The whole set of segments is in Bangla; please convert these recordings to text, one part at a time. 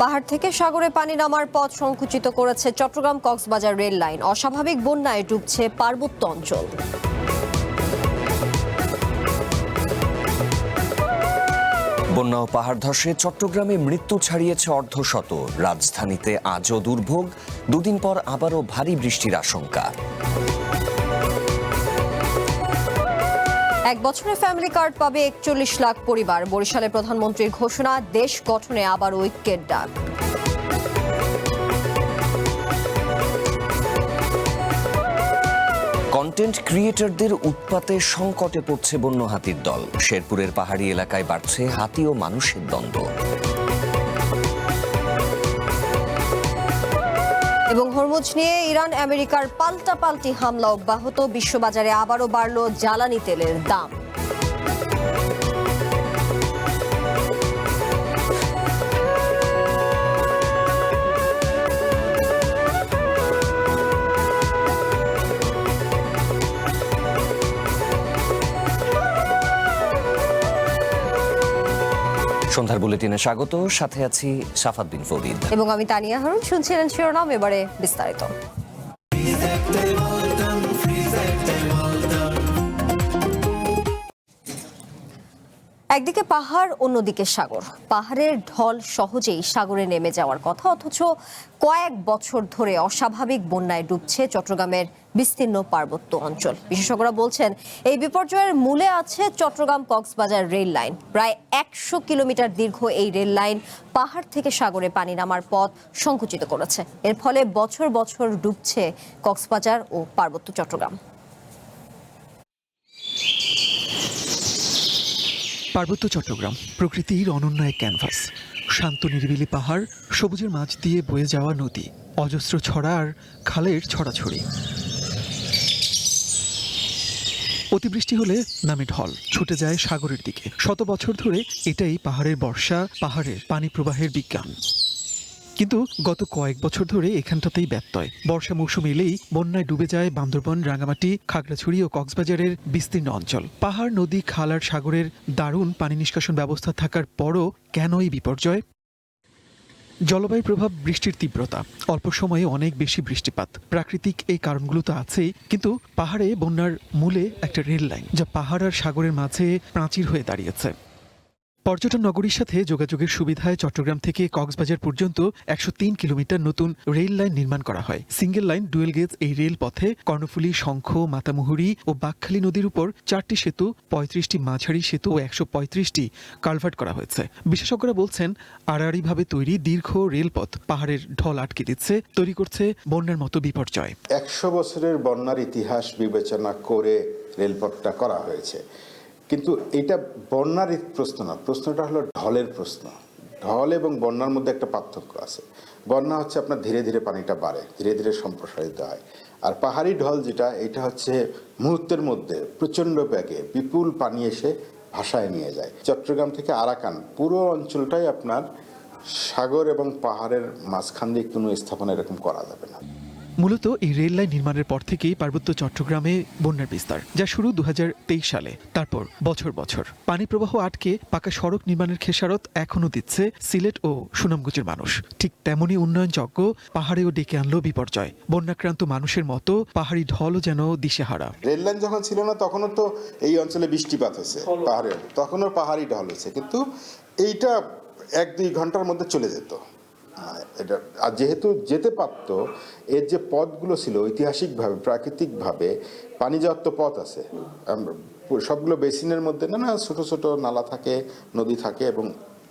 পাহাড় থেকে সাগরে পানি নামার পথ সংকুচিত করেছে চট্টগ্রাম কক্সবাজার রেল লাইন। অস্বাভাবিক বন্যায় ডুবছে পার্বত্য অঞ্চল। বন্যা ও পাহাড় ধসে চট্টগ্রামে মৃত্যু ছাড়িয়েছে অর্ধশত। রাজধানীতে আজও দুর্ভোগ, দুদিন পর আবারও ভারী বৃষ্টির আশঙ্কা। এক বছরে ফ্যামিলি কার্ড পাবে ৪১ লাখ পরিবার। বরিশালে প্রধানমন্ত্রীর ঘোষণা, দেশ গঠনে আবার ঐক্যের ডাক। কন্টেন্ট ক্রিয়েটরদের উৎপাতে সংকটে পড়ছে বন্য হাতির দল। শেরপুরের পাহাড়ি এলাকায় বাড়ছে হাতি ও মানুষের দ্বন্দ্ব। এবং হরমুজ নিয়ে ইরান আমেরিকার পাল্টাপাল্টি হামলা অব্যাহত। বিশ্ববাজারে আবারও বাড়ল জ্বালানি তেলের দাম। সন্ধ্যার বুলেটিনে স্বাগত, সাথে আছি সাফাত বিন ফরিদ এবং আমি তানিয়া হারুন। শুনছিলেন শিরোনাম, এবারে বিস্তারিত। একদিকে পাহাড়, অন্যদিকে সাগর। পাহাড়ের ঢল সহজেই সাগরে নেমে যাওয়ার কথা, অথচ কয়েক বছর ধরে অস্বাভাবিক বন্যায় ডুবছে চট্টগ্রামের বিস্তীর্ণ পার্বত্য অঞ্চল। বিশেষজ্ঞরা বলছেন, এই বিপর্যয়ের মূলে আছে চট্টগ্রাম কক্সবাজার রেল লাইন। প্রায় ১০০ কিলোমিটার দীর্ঘ এই রেল লাইন পাহাড় থেকে সাগরে পানি নামার পথ সংকুচিত করেছে। এর ফলে বছর বছর ডুবছে কক্সবাজার ও পার্বত্য চট্টগ্রাম। পার্বত্য চট্টগ্রাম প্রকৃতির অনন্য এক ক্যানভাস। শান্ত নিরিবিলি পাহাড়, সবুজের মাঝ দিয়ে বয়ে যাওয়া নদী, অজস্র ছড়া আর খালের ছড়াছড়ি। অতিবৃষ্টি হলে নামে ঢল, ছুটে যায় সাগরের দিকে। শত বছর ধরে এটাই পাহাড়ের বর্ষা, পাহাড়ের পানি প্রবাহের বিজ্ঞান। কিন্তু গত কয়েক বছর ধরে এখানটাতেই ব্যত্যয়। বর্ষা মৌসুম এলেই বন্যায় ডুবে যায় বান্দরবন, রাঙামাটি, খাগড়াছড়ি ও কক্সবাজারের বিস্তীর্ণ অঞ্চল। পাহাড়, নদী, খাল আর সাগরের দারুণ পানি নিষ্কাশন ব্যবস্থা থাকার পরও কেন এই বিপর্যয়? জলবায়ুর প্রভাব, বৃষ্টির তীব্রতা, অল্প সময়ে অনেক বেশি বৃষ্টিপাত, প্রাকৃতিক এই কারণগুলো তো আছেই, কিন্তু পাহাড়ে বন্যার মূলে একটা রেল লাইন, যা পাহাড় আর সাগরের মাঝে প্রাচীর হয়ে দাঁড়িয়েছে। পর্যটন নগরীর সাথে যোগাযোগের সুবিধায় চট্টগ্রাম থেকে কক্সবাজার পর্যন্ত ১০৩ কিলোমিটার নতুন রেল লাইন নির্মাণ করা হয়। সিঙ্গেল লাইন ডুয়েল গেজ এই রেল পথে কর্ণফুলী, শঙ্খ, মাতামুহুরী ও বাকখালী নদীর উপর ৪টি সেতু, ৩৫টি মাঝারি সেতু ও ১৩৫টি কালভার্ট করা হয়েছে। বিশেষজ্ঞরা বলছেন, আড়াআড়িভাবে তৈরি দীর্ঘ রেলপথ পাহাড়ের ঢল আটকে দিচ্ছে, তৈরি করছে বন্যার মতো বিপর্যয়। ১০০ বছরের বন্যার ইতিহাস বিবেচনা করে রেলপথটা করা হয়েছে, কিন্তু এটা বন্যার প্রশ্ন না, প্রশ্নটা হলো ঢলের প্রশ্ন। ঢল এবং বন্যার মধ্যে একটা পার্থক্য আছে। বন্যা হচ্ছে আপনার ধীরে ধীরে পানিটা বাড়ে, ধীরে ধীরে সম্প্রসারিত হয়। আর পাহাড়ি ঢল যেটা, এটা হচ্ছে মুহূর্তের মধ্যে প্রচণ্ড বেগে বিপুল পানি এসে ভাসায় নিয়ে যায়। চট্টগ্রাম থেকে আরাকান পুরো অঞ্চলটাই আপনার সাগর এবং পাহাড়ের মাঝখান দিয়ে কোনো স্থাপনা এরকম করা যাবে না। মূলত এই রেল লাইন নির্মাণের পর থেকেই পার্বত্য চট্টগ্রামে বন্যার বিস্তার, যা শুরু ২০২৩ সালে। তারপর বছর বছর পানি প্রবাহ আটকে পাকা সড়ক নির্মাণের খেসারত এখনও দিচ্ছে সিলেট ও সুনামগঞ্জের মানুষ। ঠিক তেমনই উন্নয়নযজ্ঞ পাহাড়েও ডেকে আনলো বিপর্যয়। বন্যাক্রান্ত মানুষের মতো পাহাড়ি ঢলও যেন দিশেহারা। রেল লাইন যখন ছিল না, তখনও তো এই অঞ্চলে বৃষ্টিপাত হয়েছে, পাহাড়ে তখনও পাহাড়ি ঢল হয়েছে, কিন্তু এইটা ১-২ ঘন্টার মধ্যে চলে যেত এটা। আর যেহেতু যেতে পারত, এর যে পথগুলো ছিল ঐতিহাসিকভাবে, প্রাকৃতিকভাবে পানি যাওয়ার তো পথ আছে। সবগুলো বেসিনের মধ্যে না ছোট ছোট নালা থাকে, নদী থাকে এবং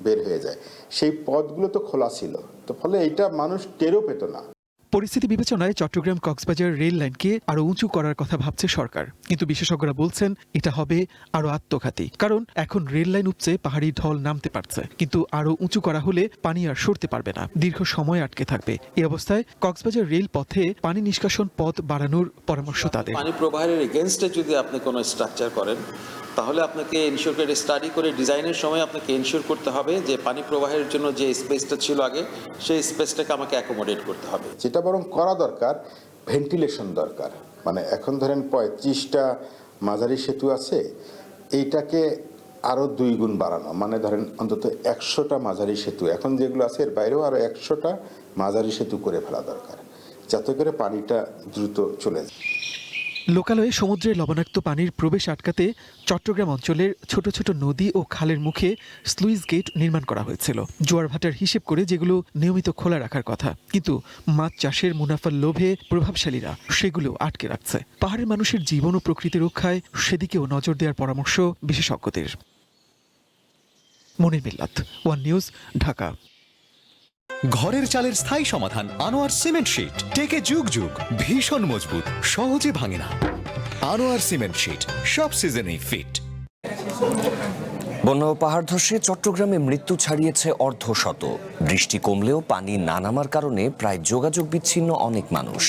বের হয়ে যায়। সেই পথগুলো তো খোলা ছিল, তো ফলে এইটা মানুষ টেরও পেত না। পরিস্থিতি বিবেচনায় চট্টগ্রাম কক্সবাজার রেল লাইনকে আরো উঁচু করার কথা ভাবছে সরকার, কিন্তু বিশেষজ্ঞরা বলছেন এটা হবে আরো আত্মঘাতী। কারণ এখন রেল লাইন উপচে পাহাড়ি ঢল নামতে পারছে, কিন্তু আরো উঁচু করা হলে পানি আর সরতে পারবে না, দীর্ঘ সময় আটকে থাকবে। এই অবস্থায় কক্সবাজার রেল পথে পানি নিষ্কাশন পথ বাড়ানোর পরামর্শ তাদের। পানি প্রবাহের এগেইনস্টে যদি আপনি কোনো স্ট্রাকচার করেন, তাহলে আপনাকে এনশিওর করে স্টাডি করে ডিজাইনের সময় আপনাকে এনশিওর করতে হবে যে পানি প্রবাহের জন্য যে স্পেসটা ছিল আগে, সেই স্পেসটাকে আমাকে অ্যাকোমোডেট করতে হবে। যেটা বরং করা দরকার, ভেন্টিলেশন দরকার। মানে এখন ধরেন ৩৫টা মাঝারি সেতু আছে, এইটাকে আরও 2 গুণ বাড়ানো, মানে ধরেন অন্তত 100টা মাঝারি সেতু, এখন যেগুলো আছে এর বাইরেও আরও 100টা মাঝারি সেতু করে ফেলা দরকার, যাতে করে পানিটা দ্রুত চলে যায়। লোকালয়ে সমুদ্রের লবণাক্ত পানির প্রবেশ আটকাতে চট্টগ্রাম অঞ্চলের ছোট ছোট নদী ও খালের মুখে স্লুইস গেট নির্মাণ করা হয়েছিল জোয়ার ভাটার হিসেব করে, যেগুলো নিয়মিত খোলা রাখার কথা, কিন্তু মাছ চাষের মুনাফার লোভে প্রভাবশালীরা সেগুলো আটকে রাখছে। পাহাড়ের মানুষের জীবন ও প্রকৃতি রক্ষায় সেদিকেও নজর দেওয়ার পরামর্শ বিশেষজ্ঞদের। মনির মিল্লাত, ওয়ান নিউজ, ঢাকা। ঘরের চালের স্থায়ী সমাধান আনোয়ার সিমেন্ট শীট, টেকে যুগ যুগ, ভীষণ মজবুত, সহজে ভাঙে না। আনোয়ার সিমেন্ট শীট সব সিজনেই ফিট। বন্যা ও পাহাড় ধসে চট্টগ্রামে মৃত্যু ছাড়িয়েছে অর্ধশত। বৃষ্টি কমলেও পানি না নামার কারণে প্রায় যোগাযোগ বিচ্ছিন্ন অনেক মানুষ।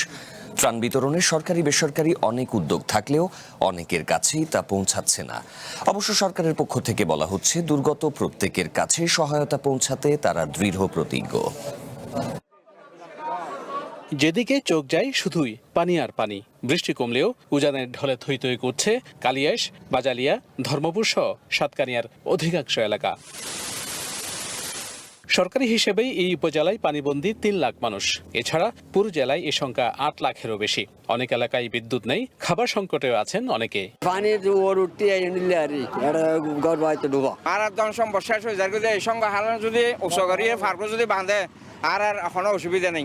ত্রাণ বিতরণে সরকারি বেসরকারি অনেক উদ্যোগ থাকলেও অনেকের কাছেই তা পৌঁছাচ্ছে না। অবশ্য সরকারের পক্ষ থেকে বলা হচ্ছে, দুর্গত প্রত্যেকের কাছে সহায়তা পৌঁছাতে তারা দৃঢ় প্রতিজ্ঞ। যেদিকে চোখ যায় শুধুই পানি আর পানি। বৃষ্টি কমলেও উজানের ঢলে থই থই করছে কালিয়াস, বাজালিয়া, ধর্মপুর সহ সাতকানিয়ার অধিকাংশ এলাকা। সরকারি হিসেবেই এই উপজেলায় পানিবন্দী 3 লাখ মানুষ। এছাড়া পুরো জেলায় এ সংখ্যা 8 লাখেরও বেশি। অনেক এলাকায় বিদ্যুৎ নেই, খাবার সংকটেও আছেন অনেকে। আর একদম সম্ভব শেষ হয়ে যায়, এই সঙ্গে হালানো যদি উৎসগরিয়ে ফার্কো যদি বাঁধে আর কোনো অসুবিধা নেই।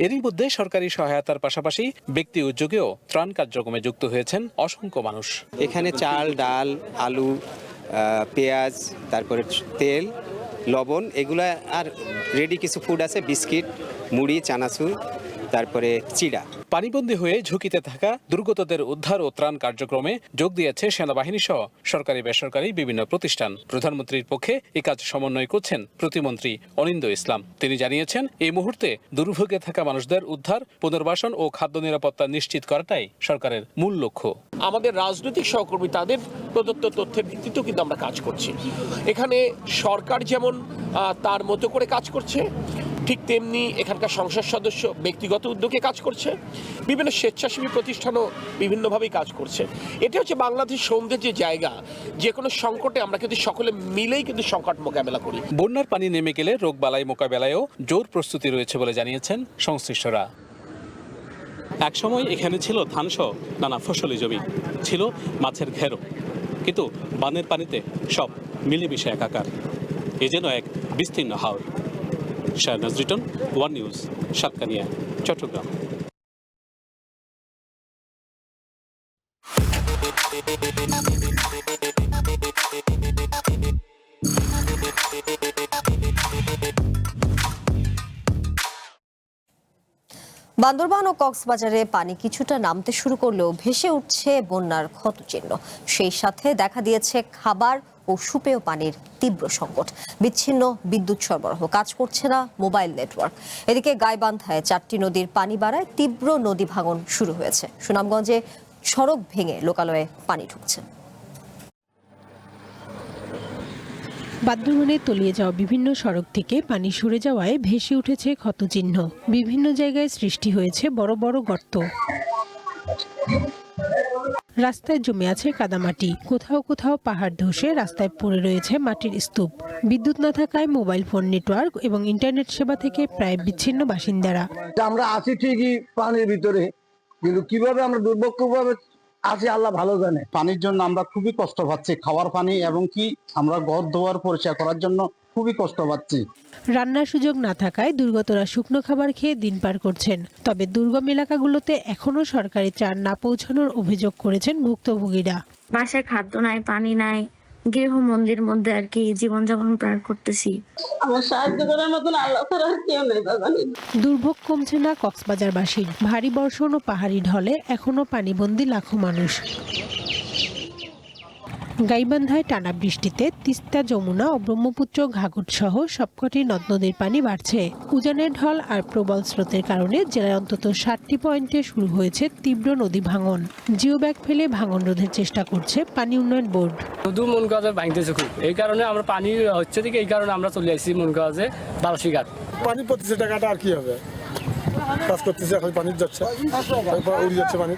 এরই মধ্যে সরকারি সহায়তার পাশাপাশি ব্যক্তি উদ্যোগেও ত্রাণ কার্যক্রমে যুক্ত হয়েছেন অসংখ্য মানুষ। এখানে চাল, ডাল, আলু, পেঁয়াজ, তারপরে তেল, লবণ, এগুলা আর রেডি কিছু ফুড আছে, বিস্কিট, মুড়ি, চানাচুর, তারপরে চিড়া। পানিবন্দী হয়ে ঝুঁকিতে থাকা দুর্গতদের উদ্ধার ও ত্রাণ কার্যক্রমে যোগ দিয়েছে সেনাবাহিনী সহ সরকারি বেসরকারি বিভিন্ন প্রতিষ্ঠান। প্রধানমন্ত্রীর পক্ষে এই কাজ সমন্বয় করছেন প্রতিমন্ত্রী অনিন্দ্য ইসলাম। তিনি জানিয়েছেন, এই মুহূর্তে দুর্ভোগে থাকা মানুষদের উদ্ধার, পুনর্বাসন ও খাদ্য নিরাপত্তা নিশ্চিত করাটাই সরকারের মূল লক্ষ্য। আমাদের রাজনৈতিক সহকর্মী তাদের প্রদত্ত তথ্যের ভিত্তিতেও কিন্তু আমরা কাজ করছি। এখানে সরকার যেমন তার মতো করে কাজ করছে, ঠিক তেমনি এখানকার সংসদ সদস্য ব্যক্তিগত উদ্যোগে কাজ করছে, বিভিন্ন স্বেচ্ছাসেবী প্রতিষ্ঠানও বিভিন্নভাবেই কাজ করছে। এটা হচ্ছে বাংলাদেশ সৌন্দর্যের যে জায়গা, যে কোনো সংকটে আমরা কিন্তু সকলে মিলেই কিন্তু সংকট মোকাবেলা করি। বন্যার পানি নেমে গেলে রোগবালাই মোকাবেলায়ও জোর প্রস্তুতি রয়েছে বলে জানিয়েছেন সংশ্লিষ্টরা। একসময় এখানে ছিল ধানসহ নানা ফসলি জমি, ছিল মাছের ঘেরও, কিন্তু বানের পানিতে সব মিলেমিশে একাকার। এ যেন এক বিস্তীর্ণ হাওর। Shahnaz Riton, One News, Satkania, Chittagong. বান্দরবান ও কক্সবাজারে পানি কিছুটা নামতে শুরু করলেও ভেসে উঠছে বন্যার ক্ষতচিহ্ন। সেই সাথে দেখা দিয়েছে খাবার ও সুপেয় পানির তীব্র সংকট। বিচ্ছিন্ন বিদ্যুৎ সরবরাহ, কাজ করছে না মোবাইল নেটওয়ার্ক। এদিকে গাইবান্ধায় 4টি নদীর পানি বাড়ায় তীব্র নদী ভাঙন শুরু হয়েছে। সুনামগঞ্জে সড়ক ভেঙে লোকালয়ে পানি ঢুকছে। বান্দরবানে তলিয়ে যাওয়া বিভিন্ন সড়ক থেকে পানি সরে যাওয়ায় ভেসে উঠেছে ক্ষতচিহ্ন। বিভিন্ন জায়গায় সৃষ্টি হয়েছে বড় বড় গর্ত। রাস্তায় জমে আছে কাদামাটি, কোথাও কোথাও পাহাড় ধসে রাস্তায় পড়ে রয়েছে মাটির স্তূপ। বিদ্যুৎ না থাকায় মোবাইল ফোন নেটওয়ার্ক এবং ইন্টারনেট সেবা থেকে প্রায় বিচ্ছিন্ন বাসিন্দারা। আমরা আছি ঠিকই পানির ভিতরে, কিন্তু কিভাবে আমরা দুর্ভোগভাবে আছি আল্লাহ ভালো জানে। পানির জন্য আমরা খুবই কষ্ট পাচ্ছি, খাওয়ার পানি এবং কি আমরা ঘর দোয়ার পরিষ্কার করার জন্য খুবই কষ্ট পাচ্ছি। রান্নার সুযোগ না থাকায় দুর্গতরা শুকনো খাবার খেয়ে দিন পার করছেন। তবে দুর্গম এলাকাগুলোতে এখনো সরকারি ত্রাণ না পৌঁছানোর অভিযোগ করেছেন ভুক্তভোগীরা। বাসায় খাদ্য নাই, পানি নাই, গৃহ মন্দির মধ্যে আর কি জীবনযাপন পার করতেছি। আমার সাহায্য করার মতন আল্লাহ ছাড়া আর কেউ নেই। দুর্ভোগ কমছে না কক্সবাজারবাসীর। ভারী বর্ষণ ও পাহাড়ি ঢলে এখনো পানিবন্দী লাখো মানুষ। গাইবান্ধায় টানা বৃষ্টিতে তিস্তা, যমুনা ও ব্রহ্মপুত্র ঘাঘট সহ সবকটি নদ নদীর পানি বাড়ছে। উজানের ঢল আর প্রবল স্রোতের কারণে জেলায় অন্তত 7টি পয়েন্টে শুরু হয়েছে তীব্র নদী ভাঙন। জিও ব্যাগ ফেলে ভাঙন রোধের চেষ্টা করছে পানি উন্নয়ন বোর্ড। শুধু মনকাজে ভাঙতেছে খুব, এই কারণে আমরা পানি হচ্ছে দিকে, এই কারণে আমরা চলে আসছি মনকাজে বালাসিঘাট। পানি 25 টাকাটা আর কি হবে, কাজ করতেছে, এখন পানি যাচ্ছে, উড়ে যাচ্ছে পানি।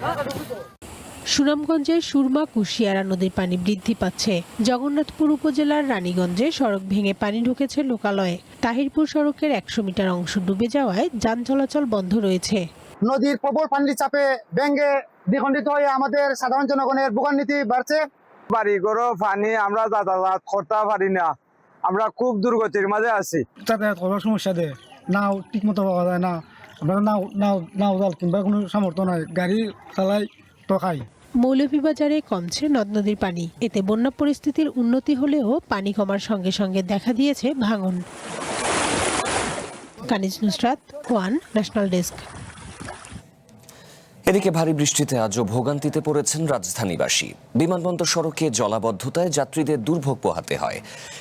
সুনামগঞ্জের সুরমা কুশিয়ারা নদীর পানি বৃদ্ধি পাচ্ছে। জগন্নাথপুর উপজেলার রানীগঞ্জে সড়ক ভেঙে পানি ঢুকেছে লোকালয়ে। তাহিরপুর সড়কের 100 মিটার অংশ ডুবে যাওয়ায় যান চলাচল বন্ধ রয়েছে। নদীর প্রবল পানির চাপে ভেঙে দ্বিখণ্ডিত হয়ে আমাদের সাধারণ জনগণের ভোগান্তি বাড়ছে। বাড়িঘরও পানি আমরা যাতায়াত করতে পারি না, আমরা খুব দুর্গতির মাঝে আছি। যাতায়াত করার সমস্যা দেয়, নাও ঠিক মতো পাওয়া যায় না, আমরা নাও জাল কিংবা কোনো সামর্থ্য নাই, গাড়ি চালাই তো খাই। মৌলভীবাজারে কমছে নদ নদীর পানি। এতে বন্যা পরিস্থিতির উন্নতি হলেও পানি কমার সঙ্গে সঙ্গে দেখা দিয়েছে ভাঙন। কানিজ নুসরাত, ওয়ান ন্যাশনাল ডেস্ক। এদিকে ভারী বৃষ্টিতে আজও ভোগান্তিতে পড়েছেন রাজধানীবাসী। বিমানবন্দর সড়কে জলাবদ্ধতায় যাত্রীদের দুর্ভোগ পোহাতে হয়।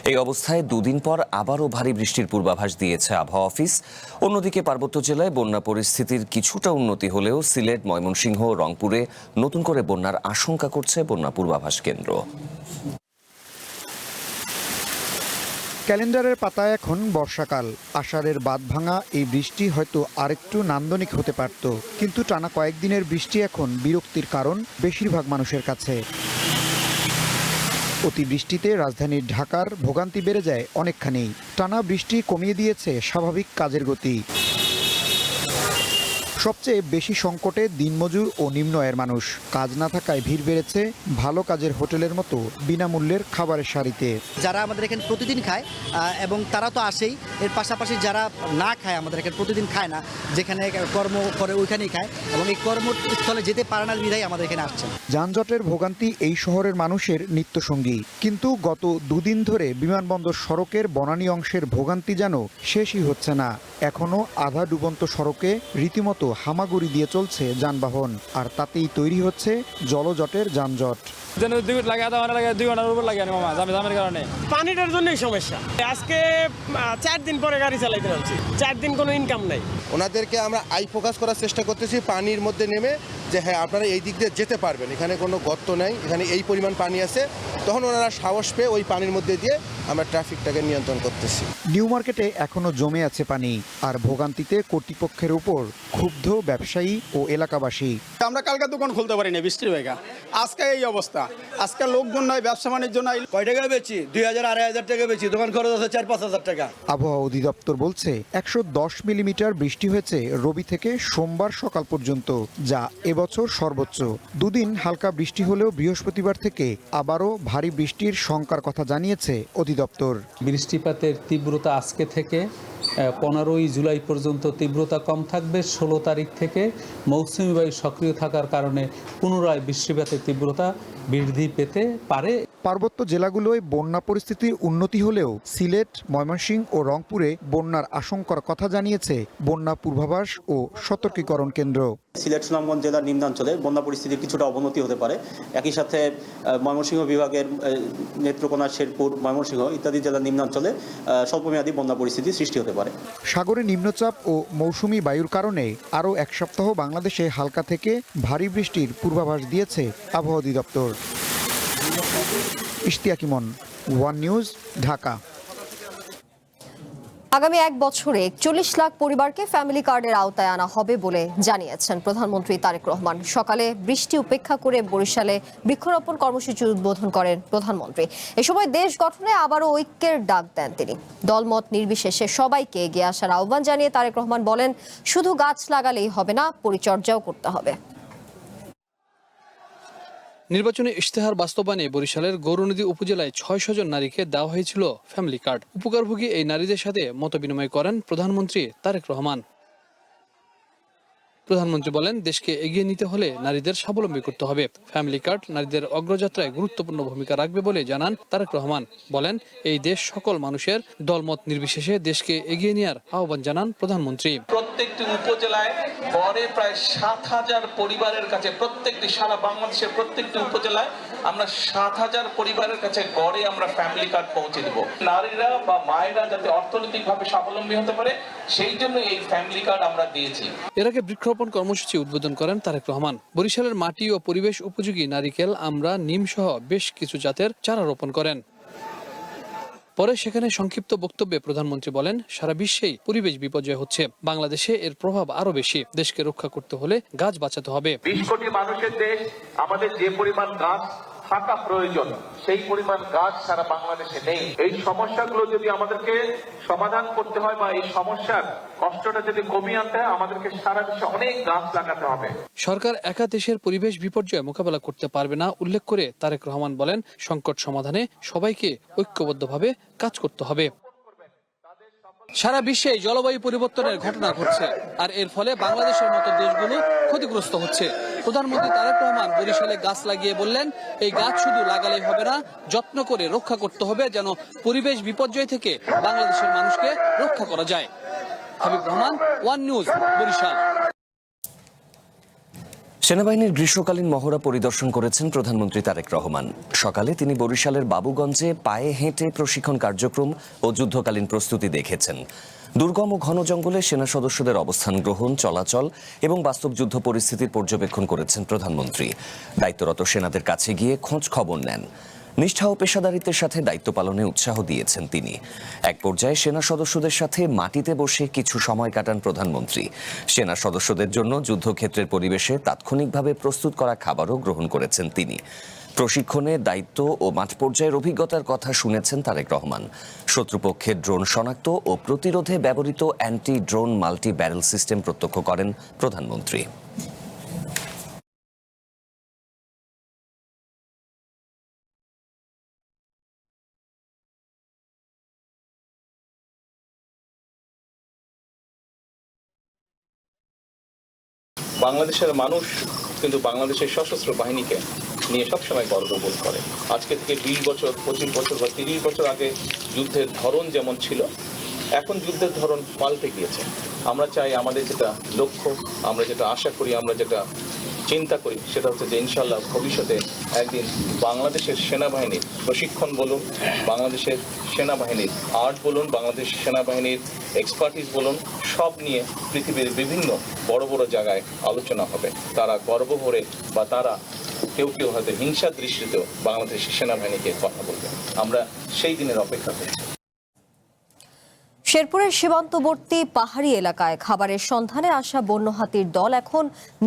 এই অবস্থায় দুদিন পর আবারও ভারী বৃষ্টির পূর্বাভাস দিয়েছে আবহাওয়া অফিস। অন্যদিকে পার্বত্য জেলায় বন্যা পরিস্থিতির কিছুটা উন্নতি হলেও সিলেট, ময়মনসিংহ, রংপুরে নতুন করে বন্যার আশঙ্কা করছে বন্যা পূর্বাভাস কেন্দ্র। ক্যালেন্ডারের পাতায় এখন বর্ষাকাল। আষাঢ়ের বাঁধ ভাঙা এই বৃষ্টি হয়তো আরেকটু নান্দনিক হতে পারত, কিন্তু টানা কয়েকদিনের বৃষ্টি এখন বিরক্তির কারণ বেশিরভাগ মানুষের কাছে। অতিবৃষ্টিতে রাজধানীর ঢাকার ভোগান্তি বেড়ে যায় অনেকখানি। টানা বৃষ্টি কমিয়ে দিয়েছে স্বাভাবিক কাজের গতি। সবচেয়ে বেশি সংকটে দিনমজুর ও নিম্ন আয়ের মানুষ। কাজ না থাকায় ভিড় বেড়েছে ভালো কাজের হোটেলের মতো বিনামূল্যের খাবারের সারিতে। যারা আমাদের এখানে প্রতিদিন খায় এবং তারা তো আসেই, এর পাশাপাশি যারা না খায়, আমাদের এখানে প্রতিদিন খায় না, যেখানে কর্ম করে ওইখানেই খায় এবং এই কর্মস্থলে যেতে পারে না বিধায় আমাদের এখানে আসছে। যানজটের ভোগান্তি এই শহরের মানুষের নিত্যসঙ্গী, কিন্তু গত দুদিন ধরে বিমানবন্দর সড়কের বনানী অংশের ভোগান্তি যেন শেষই হচ্ছে না। এখনও আধা ডুবন্ত সড়কে রীতিমতো হামাগুড়ি দিয়ে চলছে যানবাহন, আর তাতেই তৈরি হচ্ছে জলজটের যানজট। পানিটার জন্যই সমস্যা। আজকে 4 দিন পরে গাড়ি চালাইতে পারছি, 4 দিন কোনো ইনকাম নাই। ওনাদেরকে আমরা আই ফোকাস করার চেষ্টা করতেছি পানির মধ্যে নেমে, যে হ্যাঁ আপনারা এই দিক দিয়ে যেতে পারবেন, এখানে কোনো গর্ত নাই, এখানে এই পরিমাণ পানি আছে। তখন ওনারা সাহস পেয়ে ওই পানির মধ্যে দিয়ে আমরা ট্রাফিকটাকে নিয়ন্ত্রণ করতেছি। নিউ মার্কেটে এখনো জমে আছে পানি, আর ভোগান্তিতে কর্তৃপক্ষের উপর ক্ষুব্ধ ব্যবসায়ী ও এলাকাবাসী। আমরা কালকে দোকান খুলতে পারিনি বৃষ্টির বেগা, আজকে এই অবস্থা। আজকে লোকজন নাই, ব্যবসা বাণিজ্য নাই। কয় টাকা বেচি? 2000 2500 টাকা বেচি, দোকান খরচ আছে 4-5 টাকা। আবহাওয়া অধিদপ্তর বলছে 110 মিলিমিটার বৃষ্টি হয়েছে রবি থেকে সোমবার সকাল পর্যন্ত, যা এবছর সর্বোচ্চ। দুদিন হালকা বৃষ্টি হলেও বৃহস্পতিবার থেকে আবারও ভারী বৃষ্টির শঙ্কার কথা জানিয়েছে অধিদপ্তর। বৃষ্টিপাতের তীব্রতা আজকে থেকে 15ই জুলাই পর্যন্ত তীব্রতা কম থাকবে। 16 তারিখ থেকে মৌসুমী বায়ু সক্রিয় থাকার কারণে পুনরায় বৃষ্টিপাতের তীব্রতা বৃদ্ধি পেতে পারে। পার্বত্য জেলাগুলোয় বন্যা পরিস্থিতির উন্নতি হলেও সিলেট, ময়মনসিংহ ও রংপুরে বন্যার আশঙ্কার কথা জানিয়েছে বন্যা পূর্বাভাস ও সতর্কীকরণ কেন্দ্র। সিলেট, সুনামগঞ্জ জেলার নিম্নাঞ্চলে বন্যা পরিস্থিতির কিছুটা অবনতি হতে পারে। একই সাথে ময়মনসিংহ বিভাগের নেত্রকোনা, শেরপুর, ময়মনসিংহ ইত্যাদি জেলার নিম্নাঞ্চলে স্বল্পমেয়াদী বন্যা পরিস্থিতি সৃষ্টি হতে পারে। সাগরে নিম্নচাপ ও মৌসুমি বায়ুর কারণে আরও এক সপ্তাহ বাংলাদেশে হালকা থেকে ভারী বৃষ্টির পূর্বাভাস দিয়েছে আবহাওয়া অধিদপ্তর। ইশতিয়াক ইমন, ওয়ান নিউজ, ঢাকা। আগামী 1 বছরে 41 লাখ পরিবারকে ফ্যামিলি কার্ডের আওতায় আনা হবে বলে জানিয়েছেন প্রধানমন্ত্রী তারেক রহমান। সকালে বৃষ্টি উপেক্ষা করে বরিশালে বৃক্ষরোপণ কর্মসূচি উদ্বোধন করেন প্রধানমন্ত্রী। এ সময় দেশ গঠনে আবারও ঐক্যের ডাক দেন তিনি। দলমত নির্বিশেষে সবাইকে এগিয়ে আসার আহ্বান জানিয়ে তারেক রহমান বলেন, শুধু গাছ লাগালেই হবে না, পরিচর্যাও করতে হবে। নির্বাচনী ইশতেহার বাস্তবায়নে বরিশালের গৌরনদী উপজেলায় 600 জন নারীকে দেওয়া হয়েছিল ফ্যামিলি কার্ড। উপকারভোগী এই নারীদের সাথে মতবিনিময় করেন প্রধানমন্ত্রী তারেক রহমান। প্রধানমন্ত্রী বলেন, দেশকে এগিয়ে নিতে হলে নারীদের স্বাবলম্বী করতে হবে। ফ্যামিলি কার্ড নারীদের অগ্রযাত্রায় গুরুত্বপূর্ণ ভূমিকা রাখবে বলে জানান তারেক রহমান। বলেন, এই দেশ সকল মানুষের, দলমত নির্বিশেষে দেশকে এগিয়ে নেওয়ার আহ্বান জানান প্রধানমন্ত্রী। প্রত্যেকটি উপজেলায় গড়ে প্রায় 7000 পরিবারের কাছে, প্রত্যেকটি সারা বাংলাদেশের প্রত্যেকটি উপজেলায় আমরা 7000 পরিবারের কাছে গড়ে আমরা ফ্যামিলি কার্ড পৌঁছে দেব। নারীরা বা মায়েরা যাতে অর্থনৈতিকভাবে স্বাবলম্বী হতে পারে, সেই জন্য এই ফ্যামিলি কার্ড আমরা দিয়েছি। এর আগে বৃক্ষরোপণ কর্মসূচি উদ্বোধন করেন তারেক রহমান। বরিশালের মাটি ও পরিবেশ উপযোগী নারিকেল, আমরা, নিম সহ বেশ কিছু জাতের চারা রোপণ করেন। পরে সেখানে সংক্ষিপ্ত বক্তব্যে প্রধানমন্ত্রী বলেন, সারা বিশ্বেই পরিবেশ বিপর্যয় হচ্ছে, বাংলাদেশে এর প্রভাব আরো বেশি। দেশকে রক্ষা করতে হলে গাছ বাঁচাতে হবে। 20 কোটি মানুষের দেশ, আমাদের যে পরিমাণ গাছ থাকা প্রয়োজন সেই পরিমাণ গাছ সারা বাংলাদেশে নেই। এই সমস্যাগুলো যদি আমাদেরকে সমাধান করতে হয় বা এই সমস্যার কষ্টটা যদি কমিয়ে আনতে হয়, আমাদেরকে সারা বিশ্বে অনেক গাছ লাগাতে হবে। সরকার একা দেশের পরিবেশ বিপর্যয় মোকাবেলা করতে পারবে না উল্লেখ করে তারেক রহমান বলেন, সংকট সমাধানে সবাইকে ঐক্যবদ্ধভাবে কাজ করতে হবে। সারা বিশ্বে জলবায়ু পরিবর্তনের ঘটনা ঘটছে, আর এর ফলে বাংলাদেশের মতো দেশগুলো ক্ষতিগ্রস্ত হচ্ছে। প্রধানমন্ত্রী তারেক রহমান বরিশালে গাছ লাগিয়ে বললেন, এই গাছ শুধু লাগালেই হবে না, যত্ন করে রক্ষা করতে হবে যেন পরিবেশ বিপর্যয় থেকে বাংলাদেশের মানুষকে রক্ষা করা যায়। Habib Rahman, One News, Barishal. সেনাবাহিনীর গ্রীষ্মকালীন মহড়া পরিদর্শন করেছেন প্রধানমন্ত্রী তারেক রহমান। সকালে তিনি বরিশালের বাবুগঞ্জে পায়ে হেঁটে প্রশিক্ষণ কার্যক্রম ও যুদ্ধকালীন প্রস্তুতি দেখেছেন। দুর্গম ও ঘন জঙ্গলে সেনা সদস্যদের অবস্থান গ্রহণ, চলাচল এবং বাস্তব যুদ্ধ পরিস্থিতির পর্যবেক্ষণ করেছেন প্রধানমন্ত্রী। দায়িত্বরত সেনাদের কাছে গিয়ে খোঁজ খবর নেন। নিষ্ঠা ও পেশাদারিত্বের সাথে দায়িত্ব পালনে উৎসাহ দিয়েছেন তিনি। এক পর্যায়ে সেনা সদস্যদের সাথে মাটিতে বসে কিছু সময় কাটান প্রধানমন্ত্রী। সেনা সদস্যদের জন্য যুদ্ধক্ষেত্রের পরিবেশে তাৎক্ষণিকভাবে প্রস্তুত করা খাবারও গ্রহণ করেছেন তিনি। প্রশিক্ষণে দায়িত্ব ও মাঠ পর্যায়ের অভিজ্ঞতার কথা শুনেছেন তারেক রহমান। শত্রুপক্ষের ড্রোন শনাক্ত ও প্রতিরোধে ব্যবহৃত anti drone multi barrel system প্রত্যক্ষ করেন প্রধানমন্ত্রী। বাংলাদেশের মানুষ কিন্তু বাংলাদেশের সশস্ত্র বাহিনীকে নিয়ে সবসময় গর্ববোধ করে। আজকে থেকে 20 বছর, 25 বছর বা 30 বছর আগে যুদ্ধের ধরন যেমন ছিল, এখন যুদ্ধের ধরন পাল্টে গিয়েছে। আমরা চাই আমাদের যেটা লক্ষ্য, আমরা যেটা আশা করি, আমরা যেটা চিন্তা করি, সেটা হচ্ছে যে ইনশাল্লাহ ভবিষ্যতে একদিন বাংলাদেশের সেনাবাহিনীর প্রশিক্ষণ বলুন, বাংলাদেশের সেনাবাহিনীর আর্ট বলুন, বাংলাদেশ সেনাবাহিনীর এক্সপার্টিস বলুন, সব নিয়ে পৃথিবীর বিভিন্ন বড় বড় জায়গায় আলোচনা হবে। তারা গর্ব ভরে বা তারা কেউ কেউ হয়তো হিংসার দৃষ্টিতেও বাংলাদেশের সেনাবাহিনীকে কথা বলবে। আমরা সেই দিনের অপেক্ষা করি। শেরপুরের সীমান্তবর্তী পাহাড়ি এলাকায় খাবারের সন্ধানে আসা বন্য হাতির দল এখন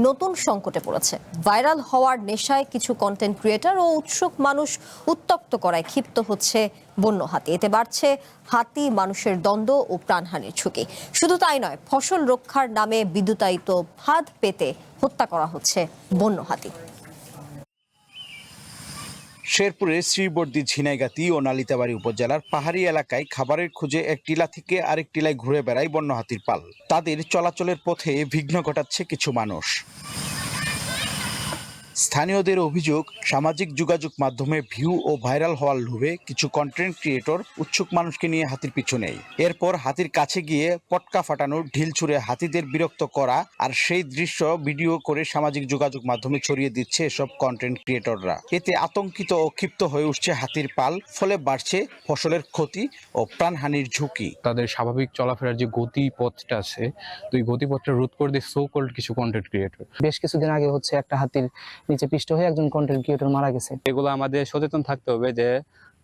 নতুন সংকটে পড়েছে। ভাইরাল হওয়ার নেশায় কিছু কন্টেন্ট ক্রিয়েটর ও উৎসুক মানুষ উত্তক্ত করায় ক্ষিপ্ত হচ্ছে বন্য হাতি। এতে বাড়ছে হাতি মানুষের দ্বন্দ্ব ও প্রাণহানির ঝুঁকি। শুধু তাই নয়, ফসল রক্ষার নামে বিদ্যুতায়িত ফাঁদ পেতে হত্যা করা হচ্ছে বন্য হাতি। শেরপুরের শ্রীবর্দী, ঝিনাইগাতি ও নালিতাবাড়ী উপজেলার পাহাড়ি এলাকায় খাবারের খোঁজে এক টিলা থেকে আরেক টিলায় ঘুরে বেড়ায় বন্য হাতির পাল। তাদের চলাচলের পথে বিঘ্ন ঘটাচ্ছে কিছু মানুষ। স্থানীয়দের অভিযোগ, সামাজিক যোগাযোগ মাধ্যমে ভিউ ও ভাইরাল হওয়ার লোভে কিছু কন্টেন্ট ক্রিয়েটর উৎসুক মানুষকে নিয়ে হাতির পিছু নেয়। এরপর হাতির কাছে গিয়ে পটকা ফাটানোর, ঢিল ছুঁড়ে হাতিদের বিরক্ত করা আর সেই দৃশ্য ভিডিও করে সামাজিক যোগাযোগ মাধ্যমে ছড়িয়ে দিচ্ছে এসব কন্টেন্ট ক্রিয়েটররা। এতে আতঙ্কিত ও ক্ষিপ্ত হয়ে উঠছে হাতির পাল, ফলে বাড়ছে ফসলের ক্ষতি ও প্রাণহানির ঝুঁকি। তাদের স্বাভাবিক চলাফেরার যে গতিপথটা আছে, তো এই গতিপথটা রোধ করে দিয়ে সো কল্ড কিছু কন্টেন্ট ক্রিয়েটর। বেশ কিছুদিন আগে হচ্ছে একটা হাতির নিচে পিষ্ট হয়ে একজন কন্টেন্ট ক্রিয়েটর মারা গেছে। এগুলো আমাদের সচেতন থাকতে হবে যে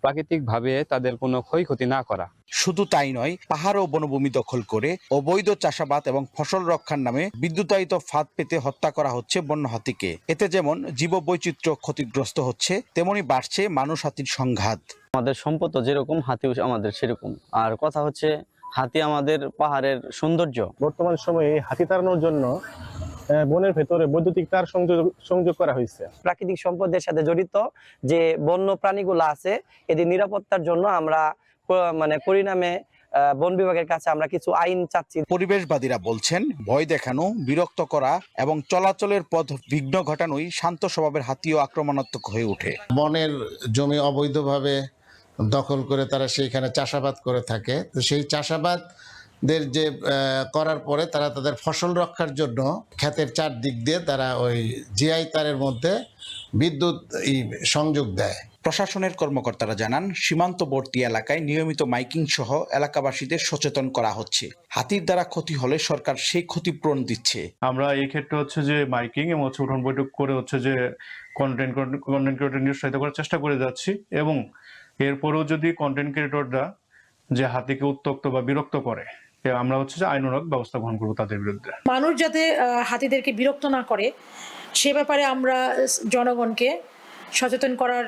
প্রাকৃতিকভাবে তাদের কোনো ক্ষয়ক্ষতি না করা। শুধু তাই নয়, পাহাড় ও বনভূমি দখল করে অবৈধ চাষাবাদ এবং ফসল রক্ষার নামে বিদ্যুতায়িত ফাঁদ পেতে হত্যা করা হচ্ছে বন্য হাতিকে। এতে যেমন জীববৈচিত্র্য ক্ষতিগ্রস্ত হচ্ছে, তেমনি বাড়ছে মানুষ হাতির সংঘাত। আমাদের সম্পদ যেরকম, হাতি আমাদের সেরকম। আর কথা হচ্ছে, হাতি আমাদের পাহাড়ের সৌন্দর্য। বর্তমান সময়ে হাতি তাড়ানোর জন্য বনের ভেতরে বৈদ্যুতিক তার সংযোগ করা হয়েছে। প্রাকৃতিক সম্পদের সাথে জড়িত যে বন্য প্রাণীগুলো আছে, এদের নিরাপত্তার জন্য আমরা পরিণামে বন বিভাগের কাছে আমরা কিছু আইন চাচ্ছি। পরিবেশবাদীরা বলছেন, ভয় দেখানো, বিরক্ত করা এবং চলাচলের পথ বিঘ্ন ঘটানোই শান্ত স্বভাবের হাতিও আক্রমণাত্মক হয়ে ওঠে। বনের জমি অবৈধভাবে দখল করে তারা সেইখানে চাষাবাদ করে থাকে। তো সেই চাষাবাদের যে করার পরে তারা তাদের ফসল রক্ষার জন্য ক্ষেতের চারদিক দিয়ে তারা ওই জিআই তারের মধ্যে বিদ্যুৎ সংযোগ দেয়। প্রশাসনের কর্মকর্তারা জানান, সীমান্তবর্তী এলাকায় নিয়মিত মাইকিং সহ এলাকাবাসীদের সচেতন করা হচ্ছে। হাতির দ্বারা ক্ষতি হলে সরকার সেই ক্ষতিপূরণ দিচ্ছে। আমরা এই ক্ষেত্রে হচ্ছে যে মাইকিং এবং উঠোন বৈঠক করে হচ্ছে যে কন্টেন্ট ক্রিয়েটর নিরুৎসাহিত করার চেষ্টা করে যাচ্ছি এবং এরপরেও যদি কন্টেন্ট ক্রিয়েটররা যে হাতিকে উত্ত্যক্ত বা বিরক্ত করে, আমরা হচ্ছে যে আইনানুগ ব্যবস্থা গ্রহণ করবো তাদের বিরুদ্ধে। মানুষ যাতে হাতিদেরকে বিরক্ত না করে সে ব্যাপারে আমরা জনগণকে সচেতন করার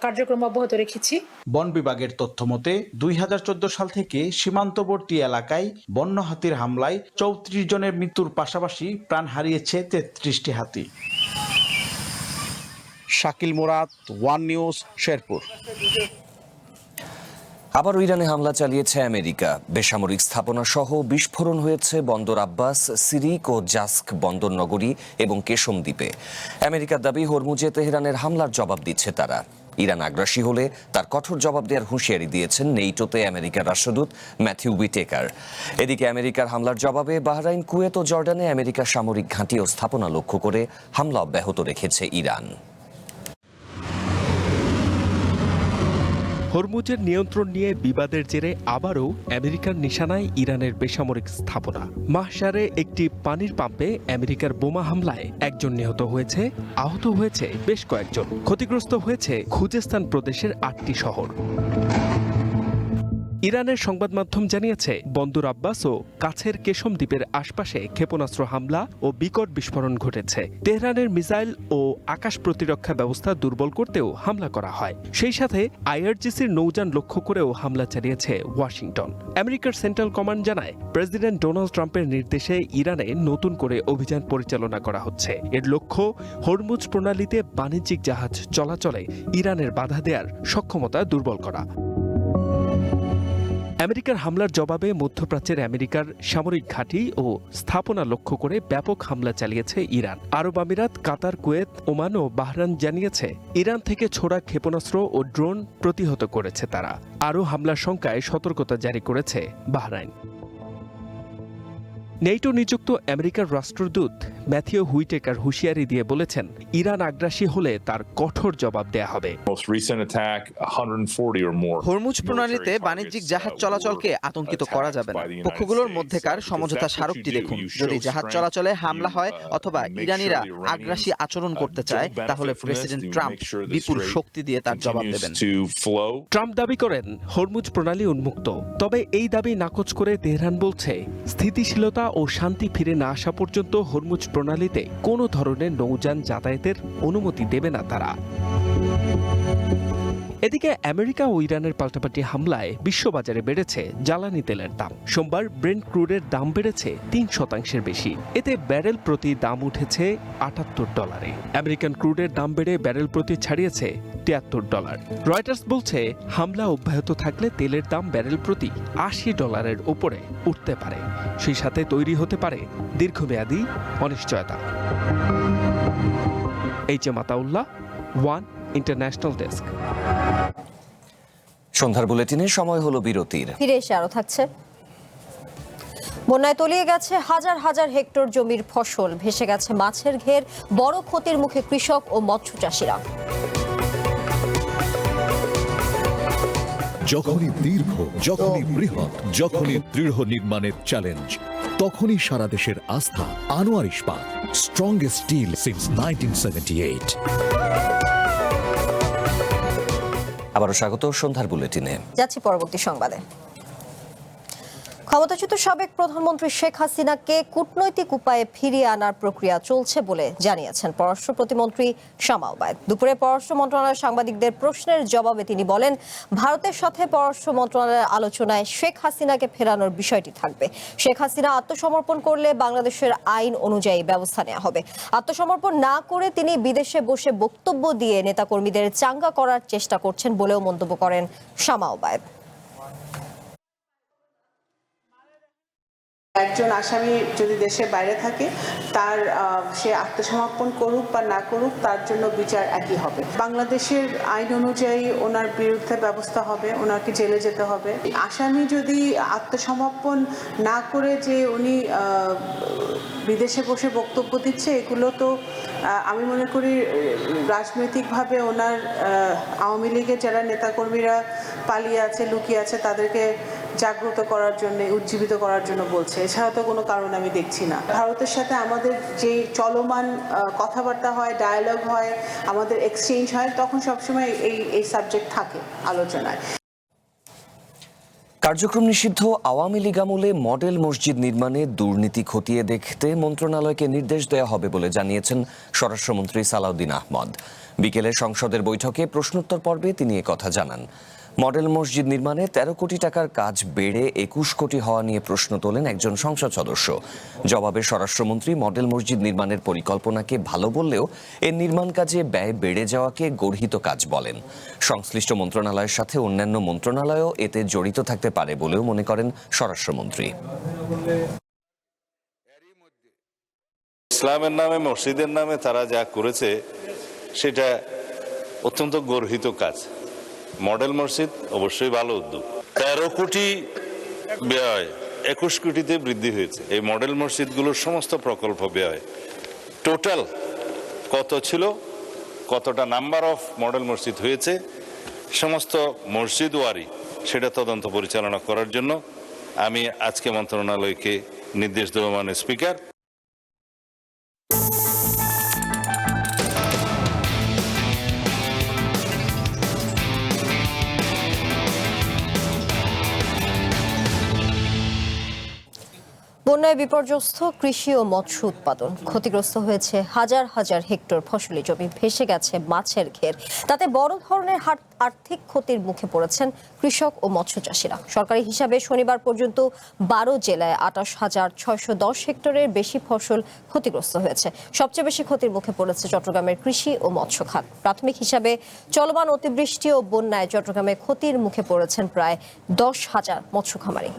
কার্যক্রম অব্যাহত রেখেছি। বন বিভাগের তথ্য মতে 2014 সাল থেকে সীমান্তবর্তী এলাকায় বন্য হাতির হামলায় 34 জনের মৃত্যুর পাশাপাশি প্রাণ হারিয়েছে 33টি হাতি। Shakil Murad, one news, Sherpur. আবারও ইরানে হামলা চালিয়েছে আমেরিকা। বেসামরিক স্থাপনা সহ বিস্ফোরণ হয়েছে বন্দর আব্বাস, সিরিক ও জাস্ক বন্দর নগরী এবং কেশম দ্বীপে। আমেরিকার দাবি, হরমুজে তেহরানের হামলার জবাব দিচ্ছে তারা। ইরান আগ্রাসী হলে তার কঠোর জবাব দেওয়ার হুঁশিয়ারি দিয়েছেন নেটোতে আমেরিকার রাষ্ট্রদূত ম্যাথিউ হুইটেকার। এদিকে আমেরিকার হামলার জবাবে বাহরাইন, কুয়েত ও জর্ডানে আমেরিকার সামরিক ঘাঁটি ও স্থাপনা লক্ষ্য করে হামলা অব্যাহত রেখেছে ইরান। হরমুজের নিয়ন্ত্রণ নিয়ে বিবাদের জেরে আবারও আমেরিকার নিশানায় ইরানের বেসামরিক স্থাপনা। মাহশারে একটি পানির পাম্পে আমেরিকার বোমা হামলায় একজন নিহত হয়েছে, আহত হয়েছে বেশ কয়েকজন। ক্ষতিগ্রস্ত হয়েছে খুজেস্তান প্রদেশের 8টি শহর। ইরানের সংবাদ মাধ্যম জানিয়েছে বন্দর আব্বাস ও কাছের কেশম দ্বীপের আশপাশে ক্ষেপণাস্ত্র হামলা ও বিকট বিস্ফোরণ ঘটেছে। তেহরানের মিসাইল ও আকাশ প্রতিরক্ষা ব্যবস্থা দুর্বল করতেও হামলা করা হয়। সেই সাথে আইআরজিসির নৌযান লক্ষ্য করেও হামলা চালিয়েছে ওয়াশিংটন। আমেরিকার সেন্ট্রাল কমান্ড জানায়, প্রেসিডেন্ট ডোনাল্ড ট্রাম্পের নির্দেশে ইরানে নতুন করে অভিযান পরিচালনা করা হচ্ছে। এর লক্ষ্য হরমুজ প্রণালীতে বাণিজ্যিক জাহাজ চলাচলে ইরানের বাধা দেওয়ার সক্ষমতা দুর্বল করা। আমেরিকার হামলার জবাবে মধ্যপ্রাচ্যের আমেরিকার সামরিক ঘাঁটি ও স্থাপনা লক্ষ্য করে ব্যাপক হামলা চালিয়েছে ইরান। আরব আমিরাত, কাতার, কুয়েত, ওমান ও বাহরাইন জানিয়েছে ইরান থেকে ছোড়া ক্ষেপণাস্ত্র ও ড্রোন প্রতিহত করেছে তারা। আরও হামলার শঙ্কায় সতর্কতা জারি করেছে বাহরাইন। নেটো নিযুক্ত আমেরিকার রাষ্ট্রদূত ম্যাথিউ হুইটেকার হুঁশিয়ারি দিয়ে বলেছেন, ইরান আগ্রাসী হলে তার কঠোর জবাব দেয়া হবে। হরমুজ প্রণালীতে বাণিজ্যিক জাহাজ চলাচলকে আতঙ্কিত করা যাবে না। পক্ষগুলোর মধ্যেকার সমঝোতা স্মারকটি দেখুন। যদি জাহাজ চলাচলে হামলা হয় অথবা ইরানিরা আগ্রাসী আচরণ করতে চায়, তাহলে প্রেসিডেন্ট ট্রাম্প বিপুল শক্তি দিয়ে তার জবাব দেবেন। ট্রাম্প দাবি করেন হরমুজ প্রণালী উন্মুক্ত। তবে এই দাবি নাকচ করে তেহরান বলছে, স্থিতিশীলতা ও শান্তি ফিরে না আসা পর্যন্ত হরমুজ প্রণালীতে কোনো ধরনের নৌযান যাতায়াতের অনুমতি দেবে না তারা। এদিকে আমেরিকা ও ইরানের পাল্টাপাল্টি হামলায় বিশ্ববাজারে বেড়েছে জ্বালানি তেলের দাম। সোমবার ব্রেন্ট ক্রুডের দাম বেড়েছে 3% বেশি। এতে ব্যারেল প্রতি দাম উঠেছে $78। আমেরিকান ক্রুডের দাম বেড়ে ব্যারেল প্রতি ছাড়িয়েছে $73। রয়টার্স বলছে, হামলা অব্যাহত থাকলে তেলের দাম ব্যারেল প্রতি $80 উপরে উঠতে পারে। সেই সাথে তৈরি হতে পারে দীর্ঘমেয়াদী অনিশ্চয়তা। HM. Ataullah, One International desk. সন্ধ্যার বুলেটিনে সময় হলো বিরতির। ফিরে এসে আরো থাকছে। বন্যায় তলিয়ে গেছে হাজার হাজার হেক্টর জমির ফসল, ভেসে গেছে মাছের ঘের। বড় ক্ষতির মুখে কৃষক ও মৎস্য চাষিরা। যখনই দীর্ঘ, যখনই বৃহৎ, যখনই দৃঢ় নির্মাণের চ্যালেঞ্জ, তখনই সারা দেশের আস্থা আনোয়ার ইস্পাত, স্ট্রংগেস্ট স্টিল সিন্স 1978। আবারও স্বাগত সন্ধ্যার বুলেটিনে। যাচ্ছি পরবর্তী সংবাদে। ক্ষমতাচ্যুত সাবেক প্রধানমন্ত্রী শেখ হাসিনাকে কূটনৈতিক উপায়ে ফিরিয়ে আনার প্রক্রিয়া চলছে বলে জানিয়েছেন পররাষ্ট্র প্রতিমন্ত্রী শামা ওবায়দ। দুপুরে পররাষ্ট্র মন্ত্রণালয়ের সাংবাদিকদের প্রশ্নের জবাবে তিনি বলেন, ভারতের সাথে পররাষ্ট্র মন্ত্রণালয়ের আলোচনায় শেখ হাসিনাকে ফেরানোর বিষয়টি থাকবে। শেখ হাসিনা আত্মসমর্পণ করলে বাংলাদেশের আইন অনুযায়ী ব্যবস্থা নেওয়া হবে। আত্মসমর্পণ না করে তিনি বিদেশে বসে বক্তব্য দিয়ে নেতাকর্মীদের চাঙ্গা করার চেষ্টা করছেন বলেও মন্তব্য করেন শামা ওবায়দ। একজন আসামি যদি দেশের বাইরে থাকে, তার সে আত্মসমর্পণ করুক বা না করুক, তার জন্য বিচার একই হবে। বাংলাদেশের আইন অনুযায়ী ওনার বিরুদ্ধে ব্যবস্থা হবে, ওনাকে জেলে যেতে হবে। আসামি যদি আত্মসমর্পণ না করে যে উনি বিদেশে বসে বক্তব্য দিচ্ছে, এগুলো তো আমি মনে করি রাজনৈতিকভাবে ওনার আওয়ামী লীগের যারা নেতাকর্মীরা পালিয়ে আছে, লুকিয়ে আছে, তাদেরকে জাগ্রত করার জন্য, উজ্জীবিত করার জন্য বলছে। এছাড়া তো কোনো কারণ আমি দেখছি না। ভারতের সাথে আমাদের যে চলমান কথাবার্তা হয়, ডায়ালগ হয়, আমাদের এক্সচেঞ্জ হয়, তখন সবসময় এই সাবজেক্ট থাকে আলোচনায়। কার্যক্রম নিষিদ্ধ আওয়ামী লীগ আমলে মডেল মসজিদ নির্মাণে দুর্নীতি খতিয়ে দেখতে মন্ত্রণালয়কে নির্দেশ দেওয়া হবে বলে জানিয়েছেন স্বরাষ্ট্রমন্ত্রী সালাউদ্দিন আহমদ। বিকেলে সংসদের বৈঠকে প্রশ্নোত্তর পর্বে তিনি একথা জানান। মডেল মসজিদ নির্মাণে 13 কোটি টাকার কাজ বেড়ে 21 কোটি হওয়া নিয়ে প্রশ্ন তোলেন একজন সংসদ সদস্য। জবাবে স্বরাষ্ট্রমন্ত্রী মডেল মসজিদ নির্মাণের পরিকল্পনাকে ভালো বললেও এর নির্মাণ কাজে ব্যয় বেড়ে যাওয়াকে গর্হিত কাজ বলেন। সংশ্লিষ্ট মন্ত্রণালয়ের সাথে অন্যান্য মন্ত্রণালয়ও এতে জড়িত থাকতে পারে বলেও মনে করেন স্বরাষ্ট্রমন্ত্রী। ইসলামের নামে, মসজিদের নামে তারা যা করেছে সেটা অত্যন্ত গর্হিত কাজ। মডেল মসজিদ অবশ্যই ভালো উদ্যোগ। 13 কোটি ব্যয় 21 কোটিতে বৃদ্ধি হয়েছে। এই মডেল মসজিদগুলোর সমস্ত প্রকল্প ব্যয় টোটাল কত ছিল, কতটা নাম্বার অফ মডেল মসজিদ হয়েছে, সমস্ত মসজিদ ওয়ারি সেটা তদন্ত পরিচালনা করার জন্য আমি আজকে মন্ত্রণালয়কে নির্দেশ দেব, মাননীয় স্পিকার। বন্যায় বিপর্যস্ত কৃষি ও মৎস্য উৎপাদন। ক্ষতিগ্রস্ত হয়েছে হাজার হাজার হেক্টর ফসলি জমি, ভেসে গেছে মাছের ঘের। তাতে বড় ধরনের আর্থিক ক্ষতির মুখে পড়েছেন কৃষক ও মৎস্য চাষিরা। সরকারি হিসাবে শনিবার পর্যন্ত 12 জেলায় 28,610 হেক্টরের বেশি ফসল ক্ষতিগ্রস্ত হয়েছে। সবচেয়ে বেশি ক্ষতির মুখে পড়েছে চট্টগ্রামের কৃষি ও মৎস্য খাত। প্রাথমিক হিসাবে চলমান অতিবৃষ্টি ও বন্যায় চট্টগ্রামে ক্ষতির মুখে পড়েছেন প্রায় 10,000 মৎস্য খামারি।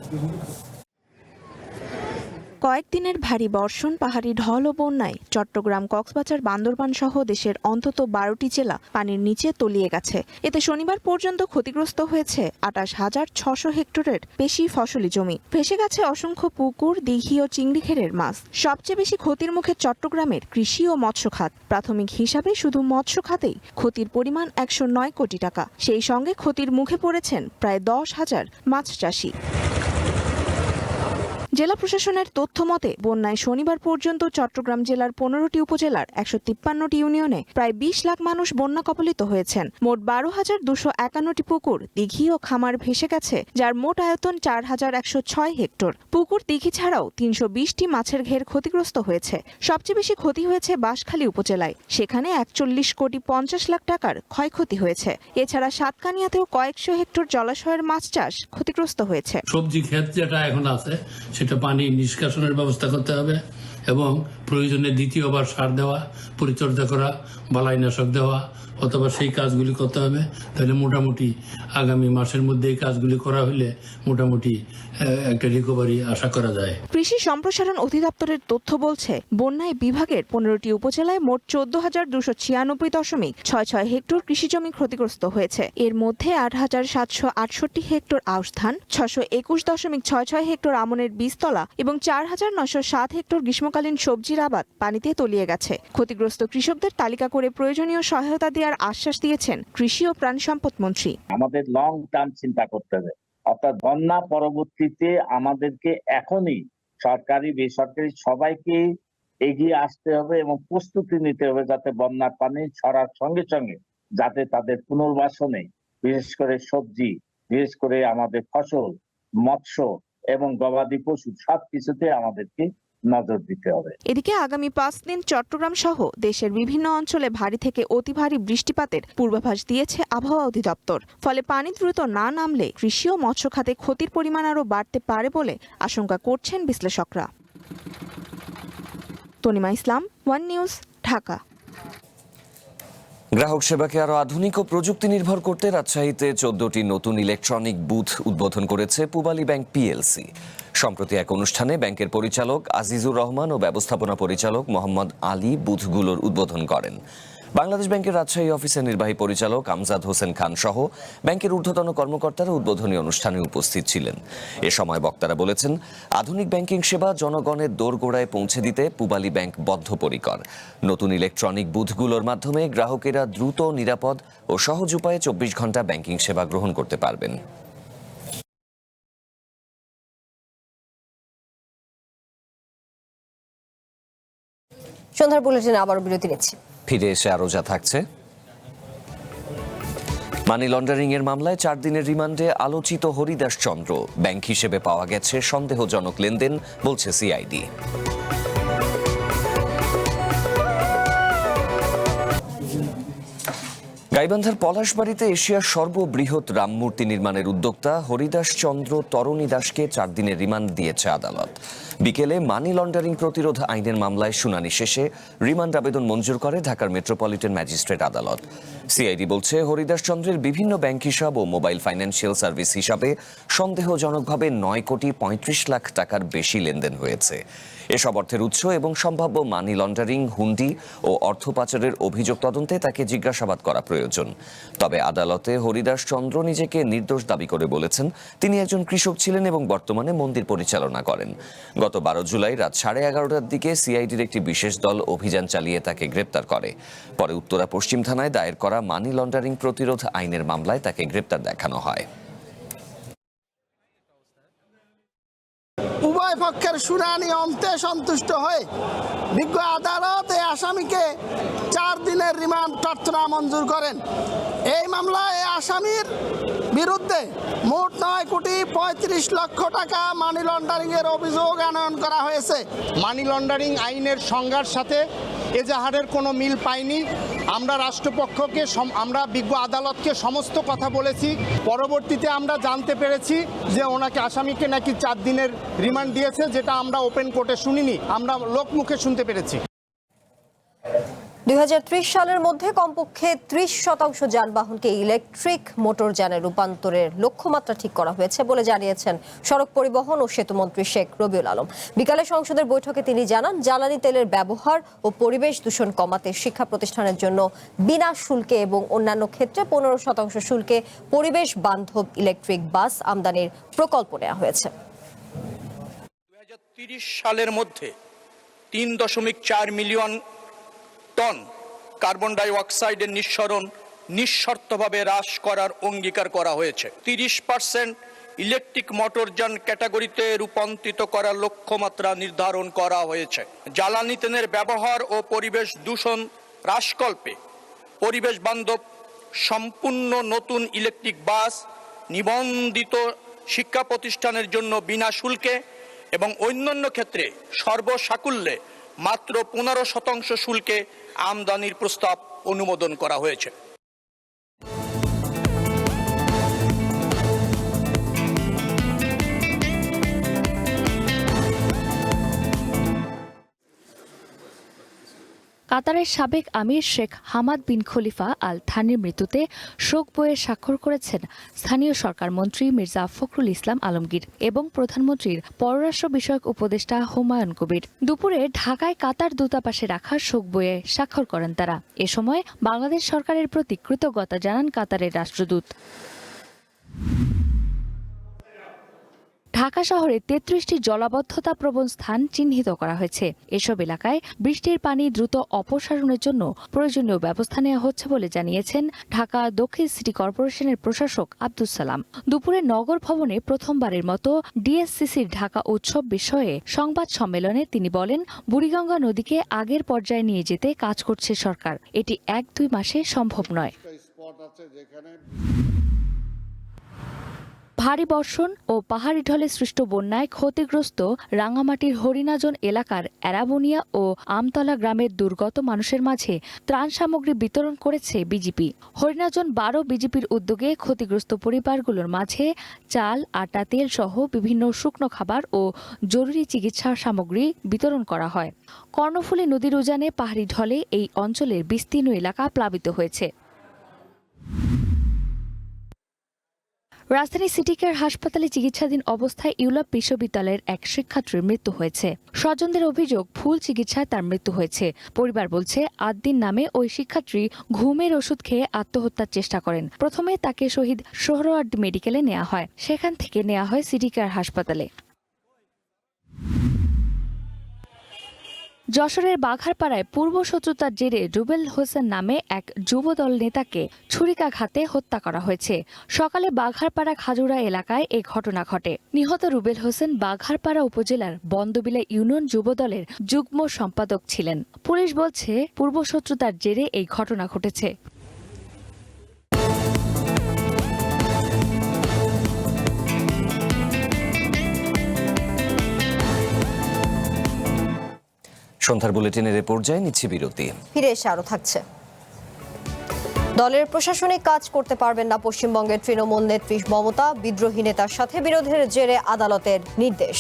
কয়েকদিনের ভারী বর্ষণ, পাহাড়ি ঢল ও বন্যায় চট্টগ্রাম, কক্সবাজার, বান্দরবান সহ দেশের অন্তত 12টি জেলা পানির নিচে তলিয়ে গেছে। এতে শনিবার পর্যন্ত ক্ষতিগ্রস্ত হয়েছে 28,600 হেক্টরের বেশি ফসলি জমি। ভেসে গেছে অসংখ্য পুকুর, দিঘি ও চিংড়িঘেরের মাছ। সবচেয়ে বেশি ক্ষতির মুখে চট্টগ্রামের কৃষি ও মৎস্য খাত। প্রাথমিক হিসাবে শুধু মৎস্য খাতেই ক্ষতির পরিমাণ 109 কোটি টাকা। সেই সঙ্গে ক্ষতির মুখে পড়েছেন প্রায় 10,000 মাছ চাষি। জেলা প্রশাসনের তথ্য মতে বন্যায় শনিবার পর্যন্ত চট্টগ্রাম জেলার 15টি উপজেলার 153টি ইউনিয়নে প্রায় 20 লাখ মানুষ বন্যা কবলিত হয়েছেন। মোট 12,251টি পুকুর, দিঘি ও খামার ভেসে গেছে, যার মোট আয়তন 4,106 হেক্টর। পুকুর, দিঘি ছাড়াও 320টি মাছের ঘের ক্ষতিগ্রস্ত হয়েছে। সবচেয়ে বেশি ক্ষতি হয়েছে বাঁশখালী উপজেলায়। সেখানে 41 কোটি 50 লাখ টাকার ক্ষয়ক্ষতি হয়েছে। এছাড়া সাতকানিয়াতেও কয়েকশো হেক্টর জলাশয়ের মাছ চাষ ক্ষতিগ্রস্ত হয়েছে। সবজি ক্ষেত যেটা এখন আছে সেটা পানি নিষ্কাশনের ব্যবস্থা করতে হবে এবং প্রয়োজনে দ্বিতীয়বার সার দেওয়া, পরিচর্যা করা, বালাইনাশক দেওয়া অথবা সেই কাজগুলি করতে হবে। তাহলে মোটামুটি আগামী মাসের মধ্যে এই কাজগুলি করা হলে মোটামুটি একটা রিকভারি আশা করা যায়। কৃষি সম্প্রসারণ অধিদপ্তরের তথ্য বলছে বন্যায় বিভাগের 15টি উপজেলায় মোট 14,296.66 হেক্টর কৃষিজমি ক্ষতিগ্রস্ত হয়েছে। এর মধ্যে 8,768 হেক্টর আউশ ধান, 621.66 হেক্টর আমনের বীজতলা এবং 4,907 হেক্টর গ্রীষ্মকালীন সবজির আবাদ পানিতে তলিয়ে গেছে। ক্ষতিগ্রস্ত কৃষকদের তালিকা করে প্রয়োজনীয় সহায়তা দেওয়ার আশ্বাস দিয়েছেন কৃষি ও প্রাণী সম্পদ মন্ত্রী। আমাদের লং টার্ম চিন্তা করতে হবে, অর্থাৎ বন্যা পরবর্তীতে আমাদেরকে এখনই সরকারি বেসরকারি সবাইকে এগিয়ে আসতে হবে এবং প্রস্তুতি নিতে হবে যাতে বন্যার পানি ছড়ার সঙ্গে সঙ্গে যাতে তাদের পুনর্বাসনে, বিশেষ করে সবজি, বিশেষ করে আমাদের ফসল, মৎস্য এবং গবাদি পশু সবকিছুতে আমাদেরকে নজর দিতে হবে। এদিকে আগামী 5 দিন চট্টগ্রাম সহ দেশের বিভিন্ন অঞ্চলে ভারী থেকে অতি ভারী বৃষ্টিপাতের পূর্বাভাস দিয়েছে আবহাওয়া অধিদপ্তর। ফলে পানি দ্রুত না নামলে কৃষি ও মৎস্য খাতে ক্ষতির পরিমাণ আরও বাড়তে পারে বলে আশঙ্কা করছেন বিশ্লেষকরা। তনিমা ইসলাম, ওয়ান নিউজ, ঢাকা। গ্রাহক সেবাকে আরো আধুনিক ও প্রযুক্তি নির্ভর করতে রাজশাহীতে 14টি নতুন ইলেকট্রনিক বুথ উদ্বোধন করেছে পূবালী ব্যাংক পিএলসি। সম্প্রতি এক অনুষ্ঠানে ব্যাংকের পরিচালক আজিজুর রহমান ও ব্যবস্থাপনা পরিচালক মোহাম্মদ আলী বুথগুলোর উদ্বোধন করেন। বাংলাদেশ ব্যাংকের রাজশাহী অফিসের নির্বাহী পরিচালক আমজাদ হোসেন খান সহ ব্যাংকের ঊর্ধ্বতন কর্মকর্তারা উদ্বোধনী অনুষ্ঠানে উপস্থিত ছিলেন। এ সময় বক্তারা বলেছেন, আধুনিক ব্যাংকিং সেবা জনগণের দোরগোড়ায় পৌঁছে দিতে পূবালী ব্যাংক বদ্ধপরিকর। নতুন ইলেকট্রনিক বুথগুলোর মাধ্যমে গ্রাহকেরা দ্রুত, নিরাপদ ও সহজ উপায়ে 24 ঘন্টা ব্যাংকিং সেবা গ্রহণ করতে পারবেন। সন্ধ্যার বুলেটিনে আবারও বিরতি নিচ্ছি। ফিরে এসে আরও যা থাকছে। মানি লন্ডারিং এর মামলায় 4 দিনের রিমান্ডে আলোচিত হরিদাস চন্দ্র। ব্যাংক হিসেবে পাওয়া গেছে সন্দেহজনক লেনদেন, বলছে সিআইডি। গাইবান্ধার পলাশবাড়িতে এশিয়ার সর্ববৃহৎ রামমূর্তি নির্মাণের উদ্যোক্তা হরিদাস চন্দ্র তরণী দাসকে 4 দিনের রিমান্ড দিয়েছে আদালত। বিকেলে মানি লন্ডারিং প্রতিরোধ আইনের মামলায় শুনানি শেষে রিমান্ড আবেদন মঞ্জুর করে ঢাকার মেট্রোপলিটন ম্যাজিস্ট্রেট আদালত। সিআইডি বলছে, হরিদাস চন্দ্রের বিভিন্ন ব্যাংক হিসাব ও মোবাইল ফাইন্যান্সিয়াল সার্ভিস হিসাবে সন্দেহজনকভাবে 9 কোটি 35 লাখ টাকার বেশি লেনদেন হয়েছে। এসব অর্থের উৎস এবং সম্ভাব্য মানি লন্ডারিং, হুন্ডি ও অর্থ পাচারের অভিযোগ তদন্তে তাকে জিজ্ঞাসাবাদ করা প্রয়োজন। তবে আদালতে হরিদাস চন্দ্র নিজেকে নির্দোষ দাবি করে বলেছেন, তিনি একজন কৃষক ছিলেন এবং বর্তমানে মন্দির পরিচালনা করেন। গত 12 জুলাই রাত 11:30টার দিকে সিআইডির একটি বিশেষ দল অভিযান চালিয়ে তাকে গ্রেপ্তার করে। পরে উত্তরা পশ্চিম থানায় দায়ের করা মানি লন্ডারিং প্রতিরোধ আইনের মামলায় তাকে গ্রেপ্তার দেখানো হয়। উভয় পক্ষের শুনানি অন্তে সন্তুষ্ট হয়ে বিজ্ঞ আদালত এই আসামিকে 4 দিনের রিমান্ড প্রার্থনা মঞ্জুর করেন। এই মামলায় এই আসামির বিরুদ্ধে মোট 9 কোটি 35 লক্ষ টাকা মানি লন্ডারিং এর অভিযোগ আনয়ন করা হয়েছে। মানি লন্ডারিং আইনের সংজ্ঞার সাথে এজাহারের কোনো মিল পাইনি। আমরা রাষ্ট্রপক্ষকে আমরা বিজ্ঞ আদালতকে সমস্ত কথা বলেছি। পরবর্তীতে আমরা জানতে পেরেছি যে ওনাকে আসামিকে নাকি 4 দিনের রিমান্ড দিয়েছে, যেটা আমরা ওপেন কোর্টে শুনিনি, আমরা লোকমুখে শুনতে পেরেছি। 2030 সালের মধ্যে কমপক্ষে 30% যানবাহনকে ইলেকট্রিক মোটরযানে রূপান্তরের লক্ষ্যমাত্রা ঠিক করা হয়েছে বলে জানিয়েছেন সড়ক পরিবহন ও সেতুমন্ত্রী শেখ রবিউল আলম। বিকালে সংসদের বৈঠকে তিনি জানান, জ্বালানি তেলের ব্যবহার ও পরিবেশ দূষণ কমাতে শিক্ষা প্রতিষ্ঠানের জন্য বিনা শুল্কে এবং অন্যান্য ক্ষেত্রে 15% শুল্কে পরিবেশ বান্ধব ইলেকট্রিক বাস আমদানির প্রকল্প নেওয়া হয়েছে। 2030 সালের মধ্যে 3.4 মিলিয়ন টন কার্বন ডাই অক্সাইডের নিঃসরণ নিঃশর্তভাবে হ্রাস করার অঙ্গীকার করা হয়েছে। 30% ইলেকট্রিক মোটরযান ক্যাটাগরিতে রূপান্তরিত করার লক্ষ্যমাত্রা নির্ধারণ করা হয়েছে। জ্বালানি তেলের ব্যবহার ও পরিবেশ দূষণ হ্রাসকল্পে পরিবেশ বান্ধব সম্পূর্ণ নতুন ইলেকট্রিক বাস নিবন্ধিত শিক্ষা প্রতিষ্ঠানের জন্য বিনা শুল্কে এবং অন্যান্য ক্ষেত্রে সর্বসাকুল্যে মাত্র 15% শুল্কে আমদানির প্রস্তাব অনুমোদন করা হয়েছে। কাতারের সাবেক আমির শেখ হামাদ বিন খলিফা আল থানির মৃত্যুতে শোক বইয়ে স্বাক্ষর করেছেন স্থানীয় সরকার মন্ত্রী মির্জা ফখরুল ইসলাম আলমগীর এবং প্রধানমন্ত্রীর পররাষ্ট্র বিষয়ক উপদেষ্টা হুমায়ুন কবির। দুপুরে ঢাকায় কাতার দূতাবাসে রাখা শোক বইয়ে স্বাক্ষর করেন তারা। এ সময় বাংলাদেশ সরকারের প্রতি কৃতজ্ঞতা জানান কাতারের রাষ্ট্রদূত। ঢাকা শহরে 33টি জলাবদ্ধতা প্রবণ স্থান চিহ্নিত করা হয়েছে। এসব এলাকায় বৃষ্টির পানি দ্রুত অপসারণের জন্য প্রয়োজনীয় ব্যবস্থা নেওয়া হচ্ছে বলে জানিয়েছেন ঢাকা দক্ষিণ সিটি কর্পোরেশনের প্রশাসক আব্দুস সালাম। দুপুরে নগর ভবনে প্রথমবারের মতো ডিএসসিসির ঢাকা উৎসব বিষয়ে সংবাদ সম্মেলনে তিনি বলেন, বুড়িগঙ্গা নদীকে আগের পর্যায়ে নিয়ে যেতে কাজ করছে সরকার। এটি 1-2 মাসে সম্ভব নয়। ভারী বর্ষণ ও পাহাড়ি ঢলে সৃষ্ট বন্যায় ক্ষতিগ্রস্ত রাঙামাটির হরিনাজন এলাকার এরাবুনিয়া ও আমতলা গ্রামের দুর্গত মানুষের মাঝে ত্রাণ সামগ্রী বিতরণ করেছে বিজিপি। হরিনাজন 12 বিজিপির উদ্যোগে ক্ষতিগ্রস্ত পরিবারগুলোর মাঝে চাল, আটা, তেল সহ বিভিন্ন শুকনো খাবার ও জরুরি চিকিৎসা সামগ্রী বিতরণ করা হয়। কর্ণফুলী নদীর উজানে পাহাড়ি ঢলে এই অঞ্চলের বিস্তীর্ণ এলাকা প্লাবিত হয়েছে। রাজধানী সিটি কেয়ার হাসপাতালে চিকিৎসাধীন অবস্থায় ইউলাপ বিশ্ববিদ্যালয়ের এক শিক্ষার্থীর মৃত্যু হয়েছে। স্বজনদের অভিযোগ, ভুল চিকিৎসায় তার মৃত্যু হয়েছে। পরিবার বলছে, আদ্দিন নামে ওই শিক্ষার্থী ঘুমের ওষুধ খেয়ে আত্মহত্যার চেষ্টা করেন। প্রথমে তাকে শহীদ সোহরাওয়ার্দী মেডিকেলে নেওয়া হয়, সেখান থেকে নেওয়া হয় সিটি কেয়ার হাসপাতালে। যশোরের বাঘারপাড়ায় পূর্বশত্রুতার জেরে রুবেল হোসেন নামে এক যুবদল নেতাকে ছুরিকাঘাতে হত্যা করা হয়েছে। সকালে বাঘারপাড়া খাজুরা এলাকায় এ ঘটনা ঘটে। নিহত রুবেল হোসেন বাঘারপাড়া উপজেলার বন্দবিলা ইউনিয়ন যুবদলের যুগ্ম সম্পাদক ছিলেন। পুলিশ বলছে, পূর্বশত্রুতার জেরে এই ঘটনা ঘটেছে। সন্ধ্যার বুলেটিনের এ পর্যায়ে নিচ্ছি বিরতি। ফিরে এসে আরো থাকছে। দলের প্রশাসনিক কাজ করতে পারবেন না পশ্চিমবঙ্গের তৃণমূল নেত্রী মমতা, বিদ্রোহী নেতার সাথে বিরোধের জেরে আদালতের নির্দেশ।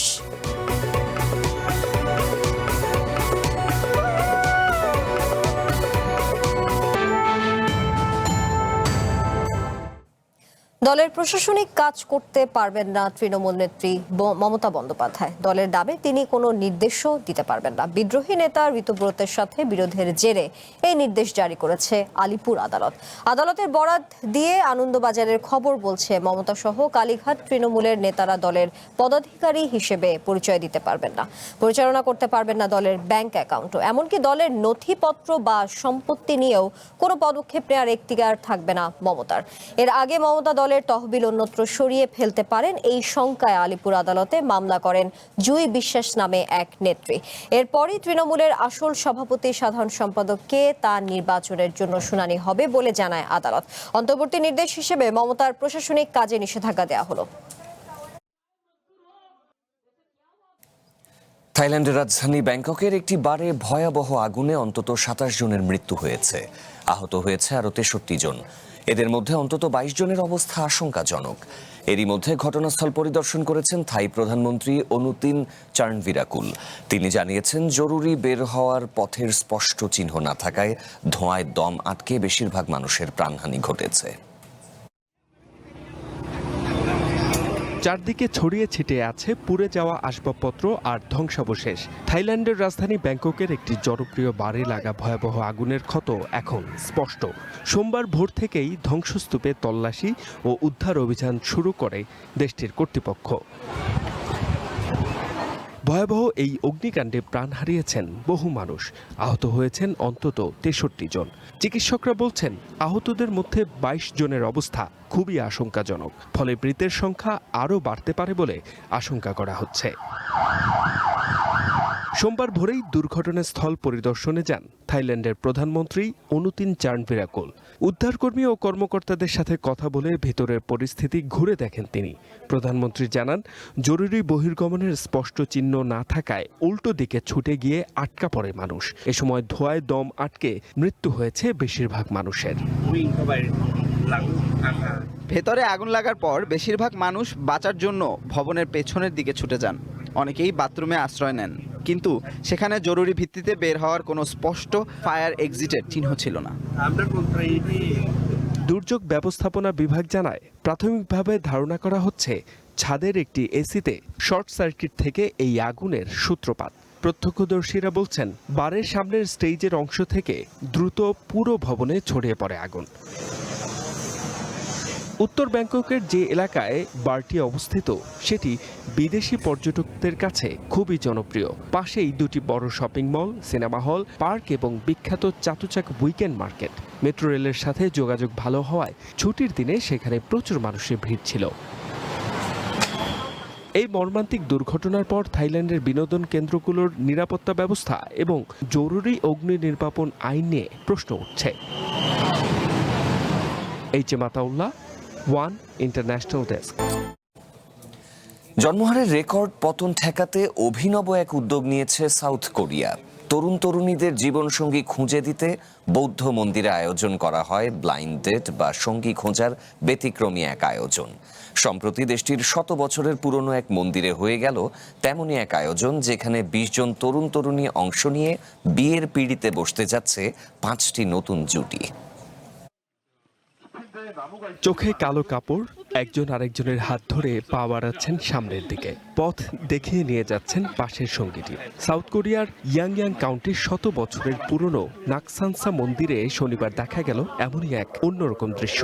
দলের প্রশাসনিক কাজ করতে পারবেন না তৃণমূল নেত্রী মমতা বন্দ্যোপাধ্যায়। দলের দাবি, তিনি কোনো নির্দেশও দিতে পারবেন না। বিদ্রোহী নেতা ঋতুব্রতের সাথে বিরোধের জেরে এই নির্দেশ জারি করেছে আলিপুর আদালত। আদালতের বরাত দিয়ে আনন্দবাজারের খবর বলছে, মমতা সহ কালীঘাট তৃণমূলের নেতারা দলের পদাধিকারী হিসেবে পরিচয় দিতে পারবেন না, পরিচালনা করতে পারবেন না দলের ব্যাংক অ্যাকাউন্টও। এমনকি দলের নথিপত্র বা সম্পত্তি নিয়েও কোনো পদক্ষেপ নেওয়ার এখতিয়ার থাকবে না মমতার। এর আগে মমতা দলের তহবিল অন্যত্র সরিয়ে ফেলতে পারেন, এই শঙ্কায় আলিপুর আদালতে মামলা করেন জুই বিশ্বাস নামে এক নেত্রী। এরপরই তৃণমূলের আসল সভাপতি সাধারণ সম্পাদককে তার নির্বাচনের জন্য শুনানি হবে বলে জানায় আদালত। অন্তর্বর্তী নির্দেশ হিসেবে মমতার প্রশাসনিক কাজে নিষেধাজ্ঞা দেওয়া হলো। থাইল্যান্ডের রাজধানী ব্যাংককের একটি বারে ভয়াবহ আগুনে অন্তত 27 জনের মৃত্যু হয়েছে। আহত হয়েছে আরও 63 জন। এদের মধ্যে অন্তত 22 জনের অবস্থা আশঙ্কাজনক। এরই মধ্যে ঘটনাস্থল পরিদর্শন করেছেন থাই প্রধানমন্ত্রী অনুতিন চার্নভিরাকুল। তিনি জানিয়েছেন, জরুরি বের হওয়ার পথের স্পষ্ট চিহ্ন না থাকায় ধোঁয়ায় দম আটকে বেশিরভাগ মানুষের প্রাণহানি ঘটেছে। চারদিকে ছড়িয়ে ছিটিয়ে আছে পুড়ে যাওয়া আসবাবপত্র আর ধ্বংসাবশেষ। থাইল্যান্ডের রাজধানী ব্যাংককের একটি জনপ্রিয় বারে লাগা ভয়াবহ আগুনের ক্ষত এখন স্পষ্ট। সোমবার ভোর থেকেই ধ্বংসস্তূপে তল্লাশি ও উদ্ধার অভিযান শুরু করে দেশটির কর্তৃপক্ষ। ভয়াবহ এই অগ্নিকাণ্ডে প্রাণ হারিয়েছেন বহু মানুষ, আহত হয়েছেন অন্তত 63 জন। চিকিৎসকরা বলছেন, আহতদের মধ্যে 22 জনের অবস্থা খুবই আশঙ্কাজনক, ফলে মৃতের সংখ্যা আরও বাড়তে পারে বলে আশঙ্কা করা হচ্ছে। সোমবার ভোরেই দুর্ঘটনাস্থল পরিদর্শনে যান থাইল্যান্ডের প্রধানমন্ত্রী অনুতিন চার্নভিরাকুল। উদ্ধারকর্মী ও কর্মকর্তাদের সাথে কথা বলে ভেতরের পরিস্থিতি ঘুরে দেখেন তিনি। প্রধানমন্ত্রী জানান, জরুরি বহির্গমনের স্পষ্ট চিহ্ন না থাকায় উল্টো দিকে ছুটে গিয়ে আটকা পড়ে মানুষ। এ সময় ধোঁয়ায় দম আটকে মৃত্যু হয়েছে বেশিরভাগ মানুষের। ভেতরে আগুন লাগার পর বেশিরভাগ মানুষ বাঁচার জন্য ভবনের পেছনের দিকে ছুটে যান। অনেকেই বাথরুমে আশ্রয় নেন, কিন্তু সেখানে জরুরি ভিত্তিতে বের হওয়ার কোনো স্পষ্ট ফায়ার এক্সিটের চিহ্ন ছিল না। দুর্যোগ ব্যবস্থাপনা বিভাগ জানায়, প্রাথমিকভাবে ধারণা করা হচ্ছে ছাদের একটি এসিতে শর্ট সার্কিট থেকে এই আগুনের সূত্রপাত। প্রত্যক্ষদর্শীরা বলছেন, বারের সামনের স্টেজের অংশ থেকে দ্রুত পুরো ভবনে ছড়িয়ে পড়ে আগুন। উত্তর ব্যাংককের যে এলাকায় বারটি অবস্থিত, সেটি বিদেশি পর্যটকদের কাছে খুবই জনপ্রিয়। পাশেই দুটি বড় shopping mall, cinema hall, park এবং বিখ্যাত চাতুচাক উইকেন্ড মার্কেট। মেট্রো রেলের সাথে যোগাযোগ ভালো হওয়ায় ছুটির দিনে সেখানে প্রচুর মানুষের ভিড় ছিল। এই মর্মান্তিক দুর্ঘটনার পর থাইল্যান্ডের বিনোদন কেন্দ্রগুলোর নিরাপত্তা ব্যবস্থা এবং জরুরি অগ্নি নির্বাপন আইন নিয়ে প্রশ্ন উঠছে। H M. Ataullah, One International Desk. জন্মহারের রেকর্ড পতন ঠেকাতে অভিনব এক উদ্যোগ নিয়েছে সাউথ কোরিয়া। তরুণ তরুণীদের জীবনসঙ্গী খুঁজে দিতে বৌদ্ধ মন্দিরে আয়োজন করা হয় ব্লাইন্ড ডেট বা সঙ্গী খোঁজার ব্যতিক্রমী এক আয়োজন। সম্প্রতি দেশটির 100 বছরের পুরনো এক মন্দিরে হয়ে গেল তেমনই এক আয়োজন, যেখানে 20 জন তরুণ তরুণী অংশ নিয়ে বিয়ের পিঁড়িতে বসতে যাচ্ছে 5টি নতুন জুটি। চোখে কালো কাপড়, একজন আরেকজনের হাত ধরে পা বাড়াচ্ছেন সামনের দিকে, পথ দেখিয়ে নিয়ে যাচ্ছেন পাশের সঙ্গীটি। সাউথ কোরিয়ার ইয়াংয়াং কাউন্টির 100 বছরের পুরনো নাকসানসা মন্দিরে শনিবার দেখা গেল এমনই এক অন্যরকম দৃশ্য।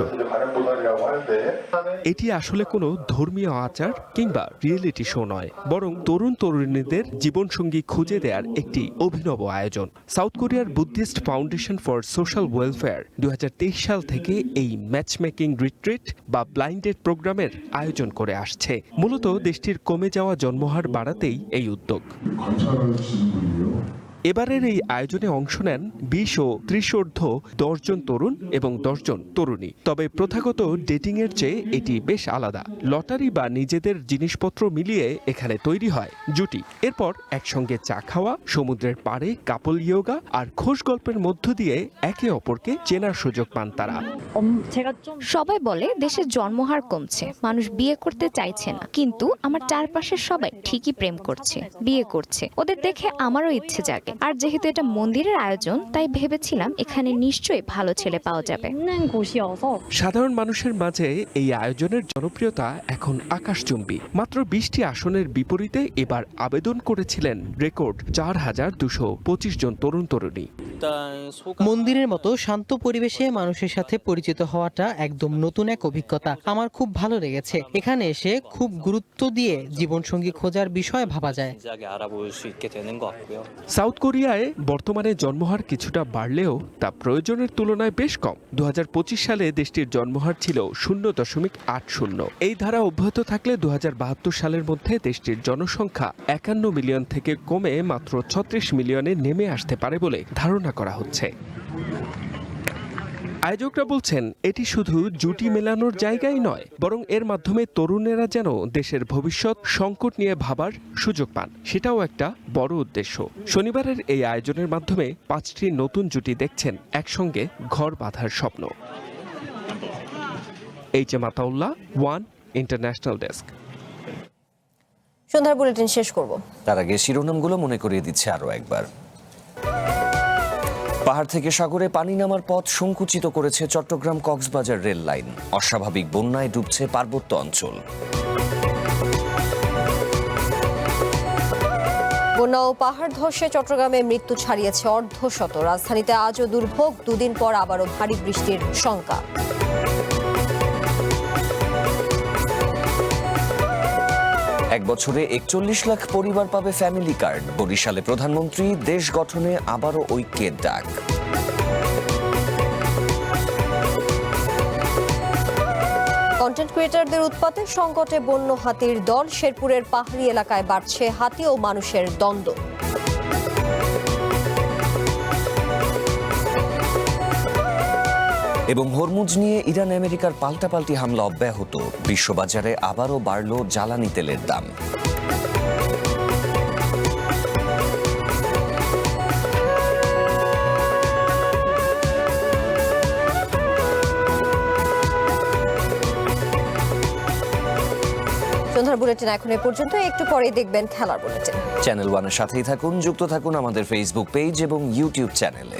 এটি আসলে কোনো ধর্মীয় আচার কিংবা রিয়েলিটি শো নয়, বরং তরুণ তরুণীদের জীবনসঙ্গী খুঁজে দেওয়ার একটি অভিনব আয়োজন। সাউথ কোরিয়ার Buddhist foundation for social welfare 2023 সাল থেকে এই ম্যাচমেকিং রিট্রিট বা ব্লাইন্ডেড প্রোগ্রামের আয়োজন করে আসছে। মূলত দেশটির কমে যাওয়া জন্মহার বাড়াতেই এই উদ্যোগ। এবারের এই আয়োজনে অংশ নেন 20 ও 30 ঊর্ধ্ব 10 জন তরুণ এবং 10 জন তরুণী। তবে প্রথাগত ডেটিংয়ের চেয়ে এটি বেশ আলাদা। লটারি বা নিজেদের জিনিসপত্র মিলিয়ে এখানে তৈরি হয় জুটি। এরপর একসঙ্গে চা খাওয়া, সমুদ্রের পাড়ে কাপল ইয়োগা আর খোশ গল্পের মধ্য দিয়ে একে অপরকে চেনার সুযোগ পান তারা। সবাই বলে দেশের জন্মহার কমছে, মানুষ বিয়ে করতে চাইছে না, কিন্তু আমার চারপাশের সবাই ঠিকই প্রেম করছে, বিয়ে করছে। ওদের দেখে আমারও ইচ্ছে জাগে। আর যেহেতু এটা মন্দিরের আয়োজন, তাই ভেবেছিলাম এখানে নিশ্চয়ই ভালো ছেলে পাওয়া যাবে। সাধারণ মানুষের মাঝে এই আয়োজনের জনপ্রিয়তা এখন আকাশচুম্বী। মাত্র 20টি আসনের বিপরীতে এবার আবেদন করেছিলেন রেকর্ড 4225 জন তরুণ তরুণী। মন্দিরের মতো শান্ত পরিবেশে মানুষের সাথে পরিচিত হওয়াটা একদম নতুন এক অভিজ্ঞতা। আমার খুব ভালো লেগেছে। এখানে এসে খুব গুরুত্ব দিয়ে জীবনসঙ্গী খোঁজার বিষয়ে ভাবা যায়। সাউথ কোরিয়ায় বর্তমানে জন্মহার কিছুটা বাড়লেও তা প্রয়োজনের তুলনায় বেশ কম। 2025 সালে দেশটির জন্মহার ছিল 0.80। এই ধারা অব্যাহত থাকলে 2072 সালের মধ্যে দেশটির জনসংখ্যা 51 মিলিয়ন থেকে কমে মাত্র 36 মিলিয়নে নেমে আসতে পারে বলে ধারণা করা হচ্ছে। আয়োজকরা বলছেন এটি শুধু জুটি মেলানোর জায়গাই নয়, বরং এর মাধ্যমে তরুণেরা যেন দেশের ভবিষ্যৎ সংকট নিয়ে ভাবার সুযোগ পান, সেটাও একটা বড় উদ্দেশ্য। শনিবারের এই আয়োজনের মাধ্যমে 5টি নতুন জুটি দেখছেন একসঙ্গে ঘর বাঁধার স্বপ্ন। HM. Ataullah, One International desk. সন্ধ্যার বুলেটিন শেষ করব, তার আগে শিরোনামগুলো মনে করিয়ে দিচ্ছে আরো একবার। পাহাড় থেকে সাগরে পানি নামার পথ সংকুচিত করেছে চট্টগ্রাম কক্সবাজার রেল লাইন। অস্বাভাবিক বন্যায় ডুবছে পার্বত্য অঞ্চল। বন্যা ও পাহাড় ধসে চট্টগ্রামে মৃত্যু ছাড়িয়েছে অর্ধশত। রাজধানীতে আজও দুর্ভোগ, দুদিন পর আবারও ভারী বৃষ্টির শঙ্কা। এক বছরে 41 লাখ পরিবার পাবে ফ্যামিলি কার্ড। বরিশালে প্রধানমন্ত্রী দেশ গঠনে আবারও ঐক্যের ডাক। কন্টেন্ট ক্রিয়েটরদের উৎপাতে সংকটে বন্য হাতির দল। শেরপুরের পাহাড়ি এলাকায় বাড়ছে হাতি ও মানুষের দ্বন্দ্ব। এবং হরমুজ নিয়ে ইরান আমেরিকার পাল্টাপাল্টি হামলা অব্যাহত। বিশ্ববাজারে আবারও বাড়ল জ্বালানি তেলের দাম। সন্ধ্যার বুলেটিন এখন এ পর্যন্ত। একটু পরেই দেখবেন খেলার বুলেটিন। চ্যানেল ওয়ানের সাথেই থাকুন, যুক্ত থাকুন আমাদের ফেসবুক পেজ এবং ইউটিউব চ্যানেলে।